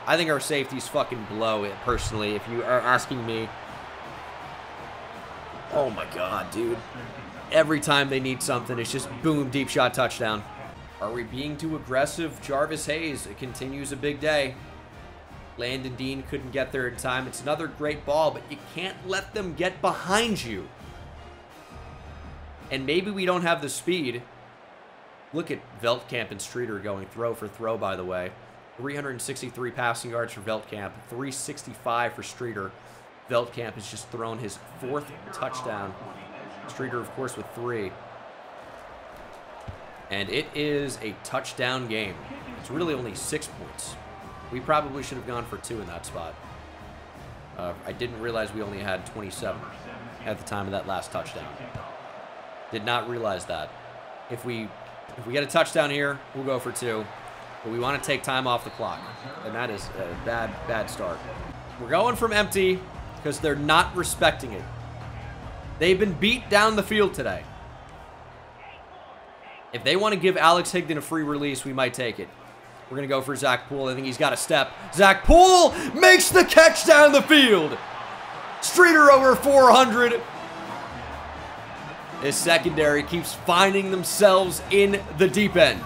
I think our safeties fucking blow it, personally, if you are asking me. Oh my God, dude. Every time they need something, it's just boom, deep shot, touchdown. Are we being too aggressive? Jarvis Hayes, it continues a big day. Landon Dean couldn't get there in time. It's another great ball, but you can't let them get behind you. And maybe we don't have the speed. Look at Veldkamp and Streeter going throw for throw, by the way. 363 passing yards for Veldkamp, 365 for Streeter. Veldkamp has just thrown his 4th touchdown. Streeter, of course, with 3. And it is a touchdown game. It's really only 6 points. We probably should have gone for 2 in that spot. I didn't realize we only had 27 at the time of that last touchdown. Did not realize that. If we get a touchdown here, we'll go for 2. But we want to take time off the clock. And that is a bad start. We're going from empty because they're not respecting it. They've been beat down the field today. If they want to give Alex Higdon a free release, we might take it. We're going to go for Zach Poole. I think he's got a step. Zach Poole makes the catch down the field. Streeter over 400. His secondary keeps finding themselves in the deep end.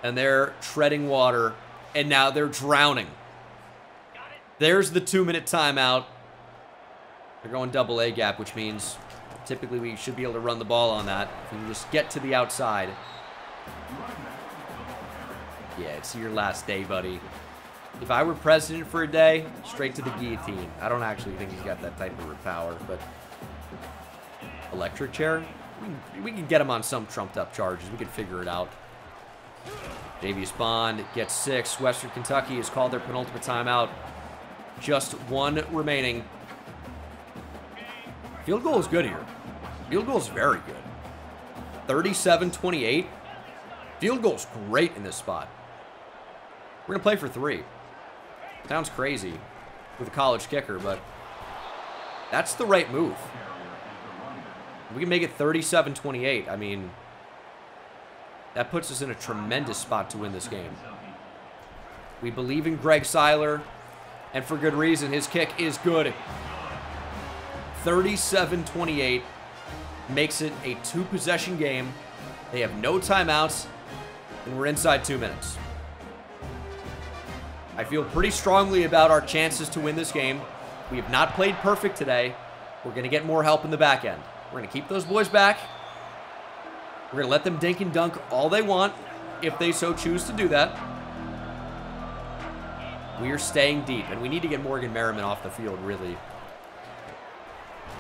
And they're treading water. And now they're drowning. There's the 2-minute timeout. They're going double A gap, which means typically we should be able to run the ball on that. If we can just get to the outside. Yeah, it's your last day, buddy. If I were president for a day, straight to the guillotine. I don't actually think he's got that type of power, but electric chair? We can get him on some trumped up charges. We can figure it out. Davius Bond gets 6. Western Kentucky has called their penultimate timeout. Just 1 remaining. Field goal is good here. Field goal is very good. 37-28. Field goal is great in this spot. We're going to play for 3. Sounds crazy with a college kicker, but that's the right move. We can make it 37-28. I mean, that puts us in a tremendous spot to win this game. We believe in Greg Seiler, and for good reason. His kick is good. 37-28 makes it a 2-possession game. They have no timeouts, and we're inside 2 minutes. I feel pretty strongly about our chances to win this game. We have not played perfect today. We're going to get more help in the back end. We're going to keep those boys back. We're going to let them dink and dunk all they want, if they so choose to do that. We are staying deep, and we need to get Morgan Merriman off the field, really.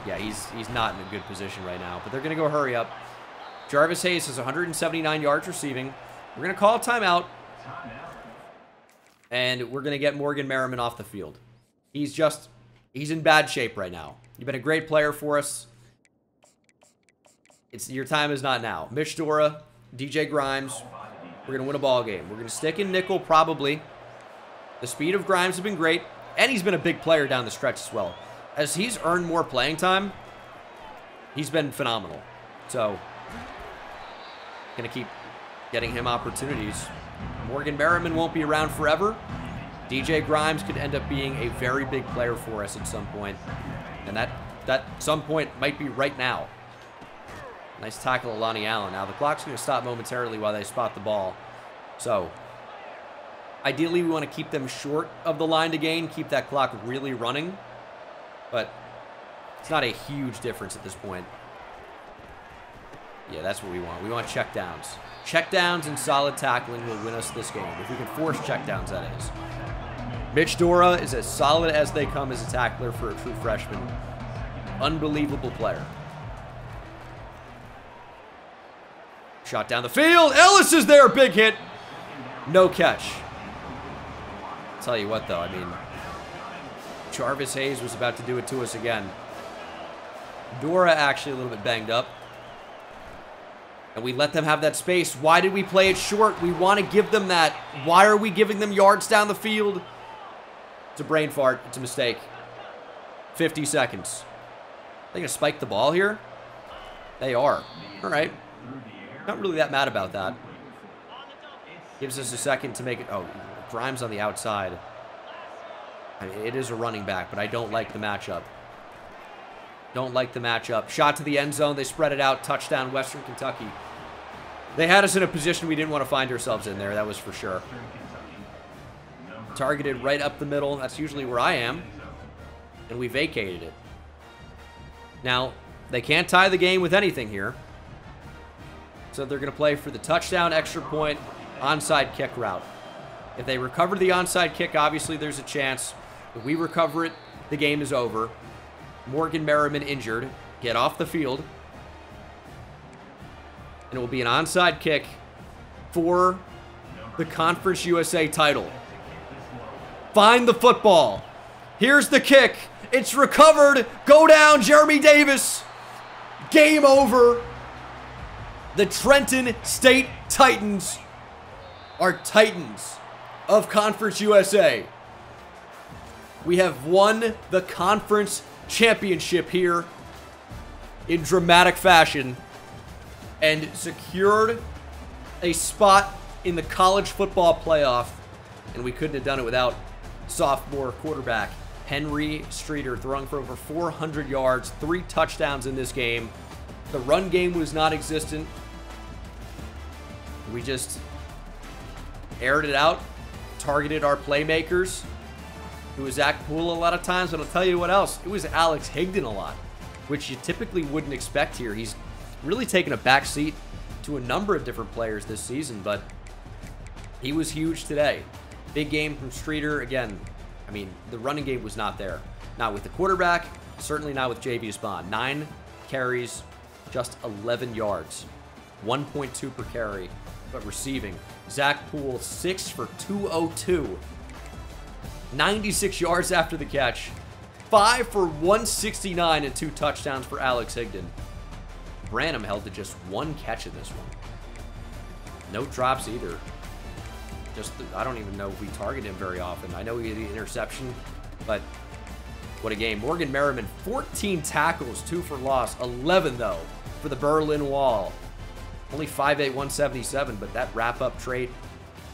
Yeah, he's not in a good position right now, but they're going to go hurry up. Jarvis Hayes has 179 yards receiving. We're going to call a timeout, and we're going to get Morgan Merriman off the field. He's in bad shape right now. You've been a great player for us. Your time is not now. Mitch Dora, DJ Grimes, we're going to win a ball game. We're going to stick in nickel, probably. The speed of Grimes has been great, and he's been a big player down the stretch as well. As he's earned more playing time, he's been phenomenal. So, going to keep getting him opportunities. Morgan Merriman won't be around forever. DJ Grimes could end up being a very big player for us at some point. And that some point might be right now. Nice tackle, Alani Allen. Now, the clock's going to stop momentarily while they spot the ball. So, ideally, we want to keep them short of the line to gain, keep that clock really running. But it's not a huge difference at this point. Yeah, that's what we want. We want checkdowns. Checkdowns and solid tackling will win us this game. If we can force checkdowns, that is. Mitch Dora is as solid as they come as a tackler for a true freshman. Unbelievable player. Shot down the field. Ellis is there. Big hit. No catch. I'll tell you what, though. I mean, Jarvis Hayes was about to do it to us again. Dora actually a little bit banged up. And we let them have that space. Why did we play it short? We want to give them that. Why are we giving them yards down the field? It's a brain fart. It's a mistake. 50 seconds. They going to spike the ball here? They are. All right. Not really that mad about that. Gives us a second to make it. Oh, Grimes on the outside. I mean, it is a running back, but I don't like the matchup. Don't like the matchup. Shot to the end zone. They spread it out. Touchdown, Western Kentucky. They had us in a position we didn't want to find ourselves in there. That was for sure. Targeted right up the middle. That's usually where I am. And we vacated it. Now, they can't tie the game with anything here. So they're going to play for the touchdown, extra point, onside kick route. If they recover the onside kick, obviously there's a chance. If we recover it, the game is over. Morgan Merriman injured. Get off the field. And it will be an onside kick for the Conference USA title. Find the football. Here's the kick. It's recovered. Go down, Jeremy Davis. Game over. The Trenton State Titans are Titans of Conference USA. We have won the conference championship here in dramatic fashion and secured a spot in the college football playoff. And we couldn't have done it without sophomore quarterback Henry Streeter, throwing for over 400 yards, 3 touchdowns in this game. The run game was non-existent. We just aired it out, targeted our playmakers. It was Zach Poole a lot of times, but I'll tell you what else. It was Alex Higdon a lot, which you typically wouldn't expect here. He's really taken a backseat to a number of different players this season, but he was huge today. Big game from Streeter. Again, I mean, the running game was not there. Not with the quarterback, certainly not with Javius Bond. 9 carries, just 11 yards. 1.2 per carry, but receiving. Zach Poole, 6 for 202. 96 yards after the catch. 5 for 169 and 2 touchdowns for Alex Higdon. Branham held to just 1 catch in this one. No drops either. I don't even know if we target him very often. I know he had the interception, but what a game. Morgan Merriman, 14 tackles, 2 for loss. 11, though, for the Berlin Wall. Only 5'8", 177, but that wrap-up trait,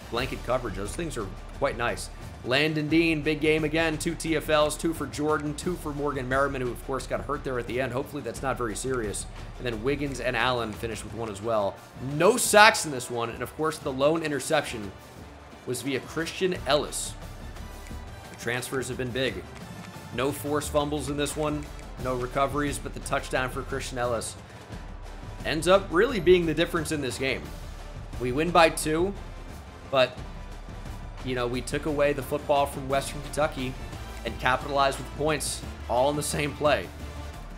blanket coverage, those things are quite nice. Landon Dean, big game again. 2 TFLs, 2 for Jordan, 2 for Morgan Merriman, who, of course, got hurt there at the end. Hopefully that's not very serious. And then Wiggins and Allen finished with 1 as well. No sacks in this one, and, of course, the lone interception was via Christian Ellis. The transfers have been big. No forced fumbles in this one, no recoveries, but the touchdown for Christian Ellis ends up really being the difference in this game. We win by 2, but, you know, we took away the football from Western Kentucky and capitalized with points all in the same play.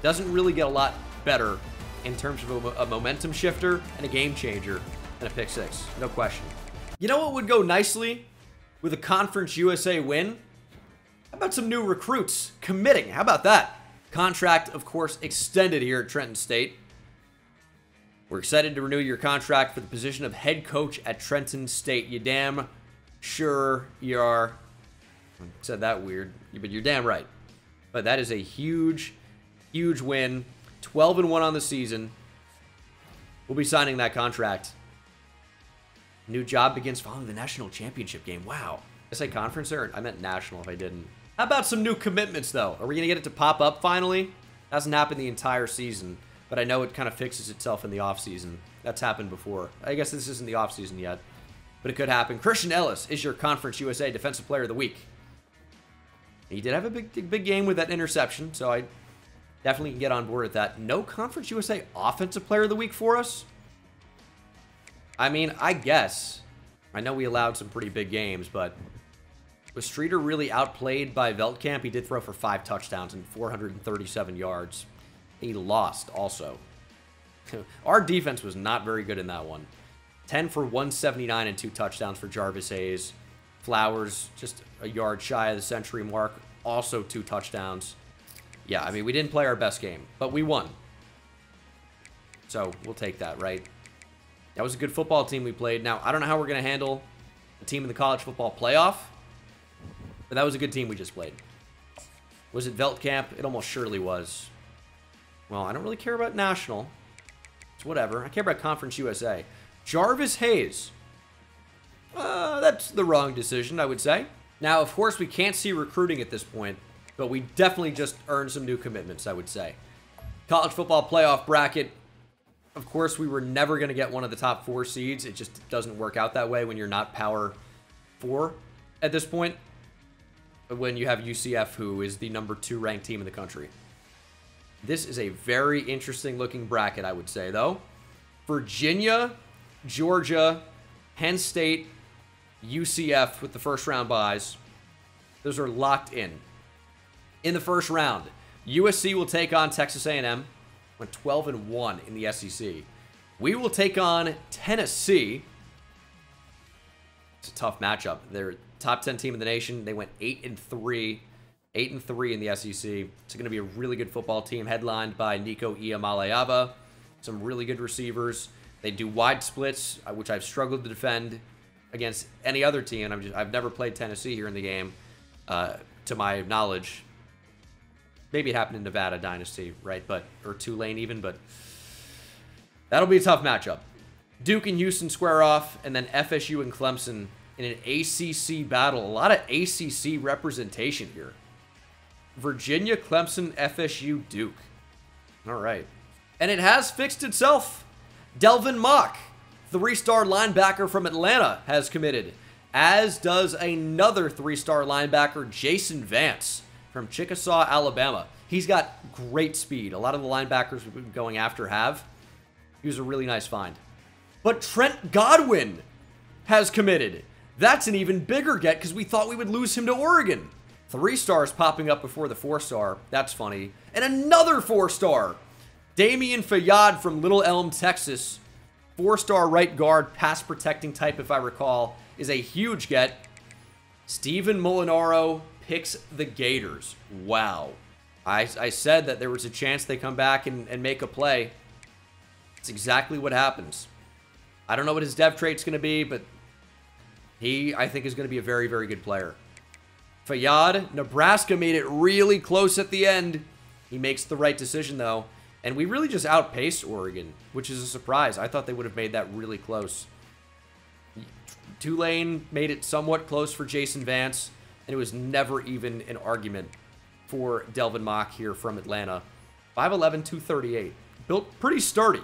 Doesn't really get a lot better in terms of a momentum shifter and a game changer than a pick 6, no question. You know what would go nicely with a Conference USA win? How about some new recruits committing? How about that? Contract, of course, extended here at Trenton State. We're excited to renew your contract for the position of head coach at Trenton State. You damn sure you are. I said that weird, but you're damn right. But that is a huge, huge win. 12-1 on the season. We'll be signing that contract. New job begins following the national championship game. Wow. Did I say conference there? I meant national if I didn't. How about some new commitments, though? Are we going to get it to pop up finally? Hasn't happened the entire season, but I know it kind of fixes itself in the offseason. That's happened before. I guess this isn't the offseason yet, but it could happen. Christian Ellis is your Conference USA Defensive Player of the Week. He did have a big game with that interception, so I definitely can get on board with that. No Conference USA Offensive Player of the Week for us? I mean, I guess. I know we allowed some pretty big games, but was Streeter really outplayed by Veldkamp? He did throw for 5 touchdowns and 437 yards. He lost also. Our defense was not very good in that one. 10 for 179 and 2 touchdowns for Jarvis Hayes. Flowers, just a yard shy of the century mark. Also 2 touchdowns. Yeah, I mean, we didn't play our best game, but we won. So, we'll take that, right? That was a good football team we played. Now, I don't know how we're going to handle the team in the college football playoff, but that was a good team we just played. Was it Veldkamp? It almost surely was. Well, I don't really care about national. It's whatever. I care about Conference USA. Jarvis Hayes. That's the wrong decision, I would say. Now, of course, we can't see recruiting at this point, but we definitely just earned some new commitments, I would say. College football playoff bracket. Of course, we were never going to get one of the top 4 seeds. It just doesn't work out that way when you're not Power 4 at this point. When you have UCF, who is the number 2 ranked team in the country. This is a very interesting looking bracket, I would say, though. Virginia, Georgia, Penn State, UCF with the first round buys. Those are locked in. In the first round, USC will take on Texas A&M. Went 12-1 in the SEC. We will take on Tennessee. It's a tough matchup. They're top 10 team in the nation. They went 8-3. 8-3 in the SEC. It's going to be a really good football team headlined by Nico Iamaleava. Some really good receivers. They do wide splits, which I've struggled to defend against any other team. I've never played Tennessee here in the game, to my knowledge. Maybe it happened in Nevada Dynasty, right? Or Tulane even, but that'll be a tough matchup. Duke and Houston square off, and then FSU and Clemson in an ACC battle. A lot of ACC representation here. Virginia, Clemson, FSU, Duke. All right. And it has fixed itself. Delvin Mock, 3-star linebacker from Atlanta, has committed. As does another 3-star linebacker, Jason Vance, from Chickasaw, Alabama. He's got great speed. A lot of the linebackers we've been going after have. He was a really nice find. But Trent Godwin has committed. That's an even bigger get because we thought we would lose him to Oregon. 3 stars popping up before the 4-star. That's funny. And another 4-star. Damian Fayyad from Little Elm, Texas. 4-star right guard, pass protecting type if I recall. Is a huge get. Steven Molinaro picks the Gators. Wow. I said that there was a chance they come back and make a play. It's exactly what happens. I don't know what his dev trait's going to be, but he, I think, is going to be a very, very good player. Fayyad, Nebraska made it really close at the end. He makes the right decision, though. And we really just outpaced Oregon, which is a surprise. I thought they would have made that really close. Tulane made it somewhat close for Jason Vance, and it was never even an argument for Delvin Mock here from Atlanta. 5'11", 238. Built pretty sturdy.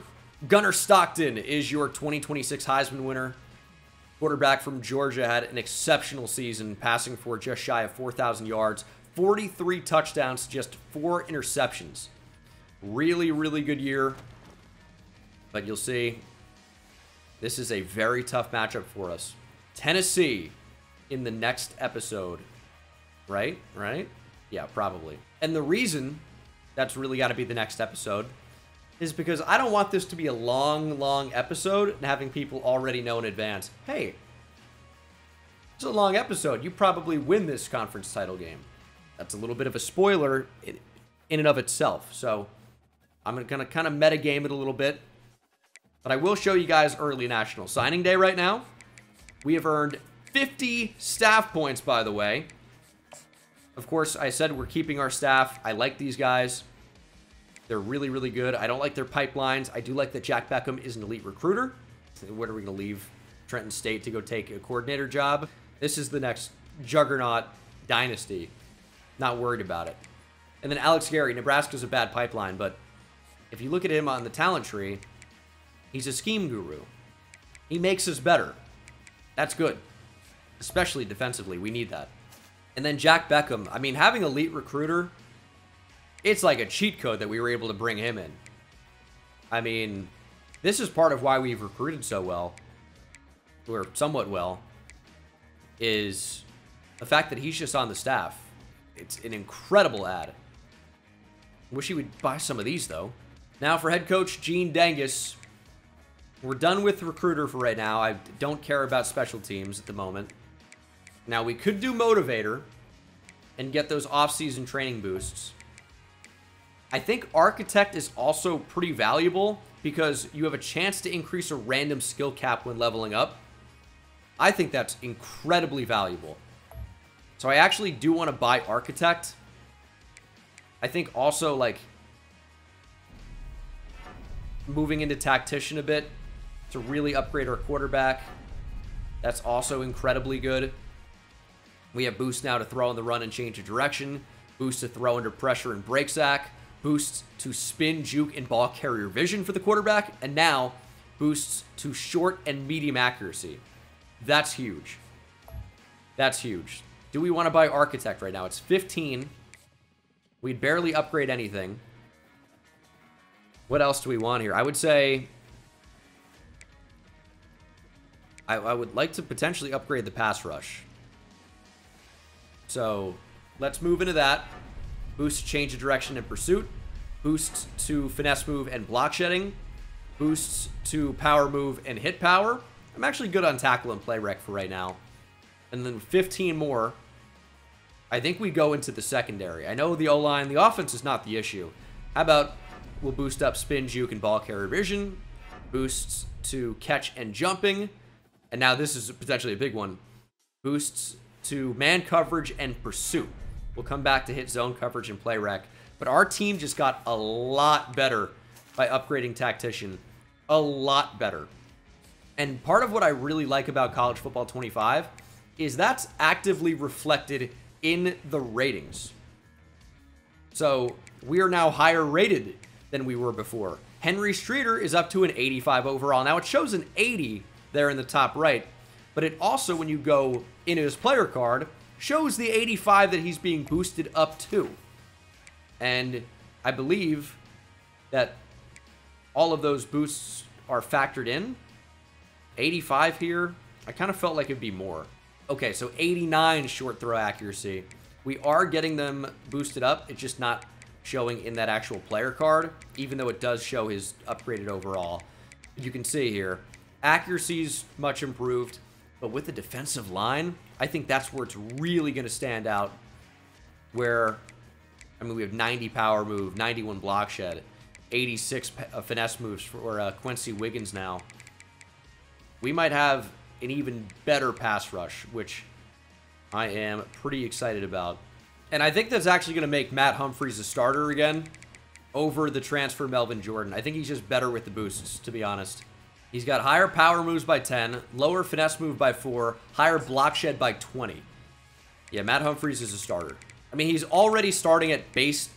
Gunnar Stockton is your 2026 Heisman winner. Quarterback from Georgia had an exceptional season, passing for just shy of 4,000 yards, 43 touchdowns, just 4 interceptions. Really, really good year. But you'll see, this is a very tough matchup for us. Tennessee in the next episode. Right? Right? Yeah, probably. And the reason that's really got to be the next episode is because I don't want this to be a long, long episode and having people already know in advance, hey, it's a long episode. You probably win this conference title game. That's a little bit of a spoiler in and of itself. So I'm going to kind of metagame it a little bit. But I will show you guys early National Signing Day right now. We have earned 50 staff points, by the way. Of course, I said we're keeping our staff. I like these guys. They're really, really good. I don't like their pipelines. I do like that Jack Beckham is an elite recruiter. What are we going to leave Trenton State to go take a coordinator job? This is the next juggernaut dynasty. Not worried about it. And then Alex Gary. Nebraska's a bad pipeline, but if you look at him on the talent tree, he's a scheme guru. He makes us better. That's good. Especially defensively. We need that. And then Jack Beckham. I mean, having elite recruiter, it's like a cheat code that we were able to bring him in. I mean, this is part of why we've recruited so well, or somewhat well, is the fact that he's just on the staff. It's an incredible ad. Wish he would buy some of these, though. Now for head coach Gene Dangus. We're done with recruiter for right now. I don't care about special teams at the moment. Now, we could do motivator and get those off-season training boosts. I think architect is also pretty valuable because you have a chance to increase a random skill cap when leveling up. I think that's incredibly valuable. So I actually do want to buy architect. I think also, like, moving into tactician a bit to really upgrade our quarterback. That's also incredibly good. We have boosts now to throw on the run and change of direction. Boosts to throw under pressure and break sack. Boosts to spin, juke, and ball carrier vision for the quarterback. And now, boosts to short and medium accuracy. That's huge. That's huge. Do we want to buy architect right now? It's 15. We'd barely upgrade anything. What else do we want here? I would say I would like to potentially upgrade the pass rush. So let's move into that. Boost change of direction and pursuit. Boosts to finesse move and block shedding. Boosts to power move and hit power. I'm actually good on tackle and play rec for right now. And then 15 more. I think we go into the secondary. I know the O-line, the offense is not the issue. How about we'll boost up spin, juke, and ball carrier vision. Boosts to catch and jumping. And now this is potentially a big one. Boosts to man coverage and pursuit. We'll come back to hit zone coverage and play rec. But our team just got a lot better by upgrading tactician. A lot better. And part of what I really like about College Football 25 is that's actively reflected in the ratings. So we are now higher rated than we were before. Henry Streeter is up to an 85 overall. Now it shows an 80 there in the top right, but it also, when you go into his player card, shows the 85 that he's being boosted up to. And I believe that all of those boosts are factored in. 85 here, I kind of felt like it'd be more. Okay, so 89 short throw accuracy. We are getting them boosted up. It's just not showing in that actual player card, even though it does show his upgraded overall. You can see here, accuracy's much improved, but with the defensive line, I think that's where it's really going to stand out. Where, I mean, we have 90 power move, 91 block shed, 86 finesse moves for Quincy Wiggins now. We might have an even better pass rush, which I am pretty excited about. And I think that's actually going to make Matt Humphries a starter again over the transfer Melvin Jordan. I think he's just better with the boosts, to be honest. He's got higher power moves by 10, lower finesse move by 4, higher block shed by 20. Yeah, Matt Humphries is a starter. I mean, he's already starting at base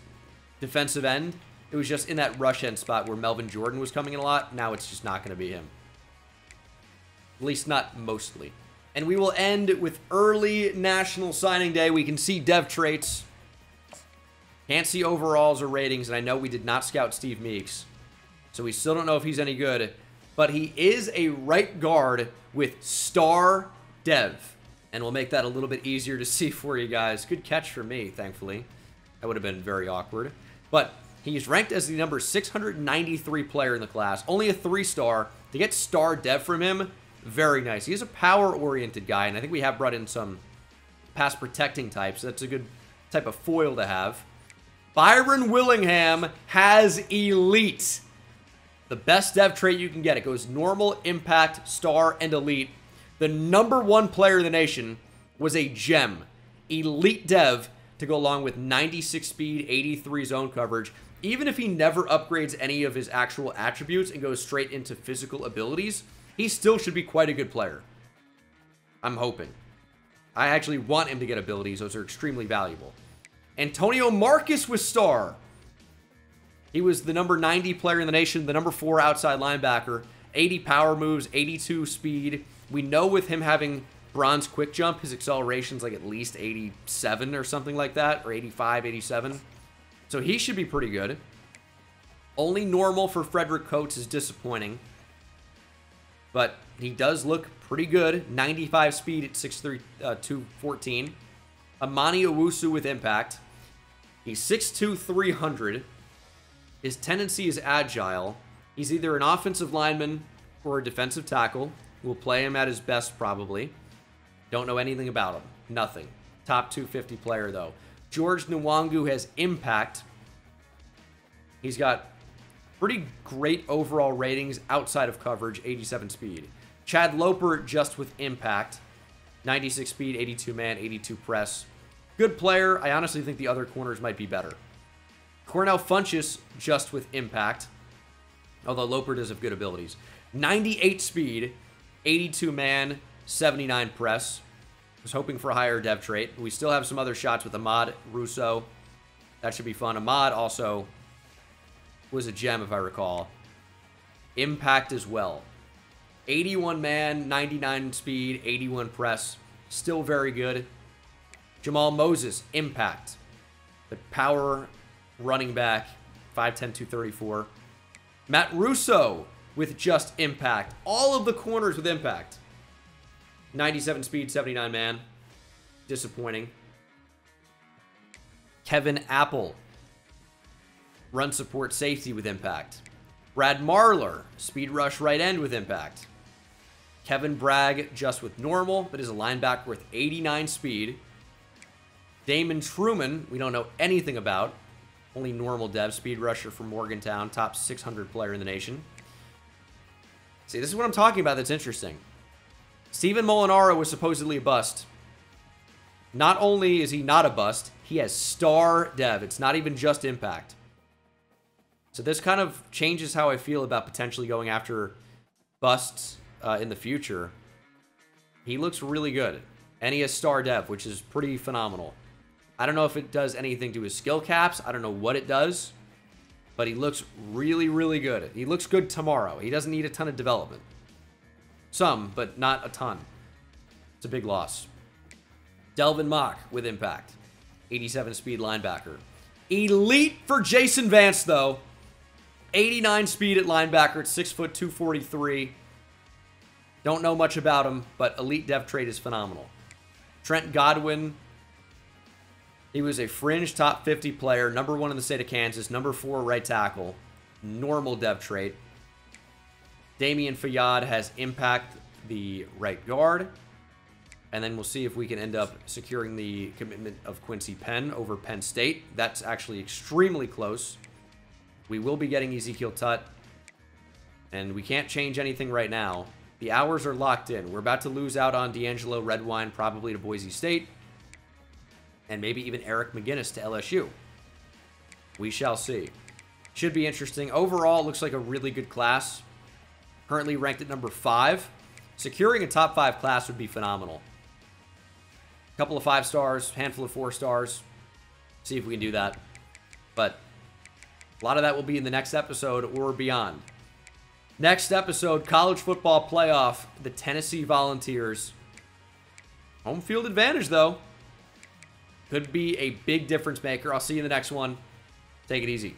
defensive end. It was just in that rush end spot where Melvin Jordan was coming in a lot. Now it's just not going to be him. At least not mostly. And we will end with early National Signing Day. We can see dev traits. Can't see overalls or ratings, and I know we did not scout Steve Meeks. So we still don't know if he's any good. But he is a right guard with star dev. And we'll make that a little bit easier to see for you guys. Good catch for me, thankfully. That would have been very awkward. But he's ranked as the number 693 player in the class. Only a 3-star. To get star dev from him, very nice. He's a power-oriented guy, and I think we have brought in some pass-protecting types. That's a good type of foil to have. Byron Willingham has elite. The best dev trait you can get. It goes normal, impact, star, and elite. The #1 player in the nation was a gem. Elite dev to go along with 96 speed, 83 zone coverage. Even if he never upgrades any of his actual attributes and goes straight into physical abilities, he still should be quite a good player. I'm hoping. I actually want him to get abilities. Those are extremely valuable. Antonio Marcus was star. He was the number 90 player in the nation, the number 4 outside linebacker, 80 power moves, 82 speed. We know with him having bronze quick jump, his acceleration's like at least 87 or something like that, or 85, 87. So he should be pretty good. Only normal for Frederick Coates is disappointing. But he does look pretty good. 95 speed at 6'3", 214. Amani Owusu with impact. He's 6'2", 300. His tendency is agile. He's either an offensive lineman or a defensive tackle. We'll play him at his best, probably. Don't know anything about him. Nothing. Top 250 player, though. George Nwangu has impact. He's got pretty great overall ratings outside of coverage, 87 speed. Chad Loper just with impact. 96 speed, 82 man, 82 press. Good player. I honestly think the other corners might be better. Cornell Funchess just with impact. Although Loper does have good abilities. 98 speed, 82 man, 79 press. Was hoping for a higher dev trait. We still have some other shots with Ahmad Russo. That should be fun. Ahmad also was a gem, if I recall. Impact as well. 81 man, 99 speed, 81 press. Still very good. Jamal Moses, impact. The power running back, 5'10", 234. Matt Russo with just impact. All of the corners with impact. 97 speed, 79 man. Disappointing. Kevin Apple. Run support safety with impact. Brad Marler. Speed rush right end with impact. Kevin Bragg just with normal, but is a linebacker with 89 speed. Damon Truman, we don't know anything about. Only normal dev, speed rusher from Morgantown, top 600 player in the nation. See, this is what I'm talking about that's interesting. Steven Molinaro was supposedly a bust. Not only is he not a bust, he has star dev. It's not even just impact. So this kind of changes how I feel about potentially going after busts in the future. He looks really good. And he has star dev, which is pretty phenomenal. I don't know if it does anything to his skill caps. I don't know what it does. But he looks really, really good. He looks good tomorrow. He doesn't need a ton of development. Some, but not a ton. It's a big loss. Delvin Mock with impact. 87 speed linebacker. Elite for Jason Vance, though. 89 speed at linebacker at 6 foot 243. Don't know much about him, but elite dev trait is phenomenal. Trent Godwin. He was a fringe top 50 player, number 1 in the state of Kansas, number 4 right tackle. Normal dev trait. Damian Fayad has impact the right guard. And then we'll see if we can end up securing the commitment of Quincy Penn over Penn State. That's actually extremely close. We will be getting Ezekiel Tutt. And we can't change anything right now. The hours are locked in. We're about to lose out on D'Angelo Redwine, probably to Boise State. And maybe even Eric McGinnis to LSU. We shall see. Should be interesting. Overall, it looks like a really good class. Currently ranked at number 5. Securing a top 5 class would be phenomenal. A couple of 5 stars, handful of 4 stars. See if we can do that. But a lot of that will be in the next episode or beyond. Next episode, college football playoff, the Tennessee Volunteers. Home field advantage, though. Could be a big difference maker. I'll see you in the next one. Take it easy.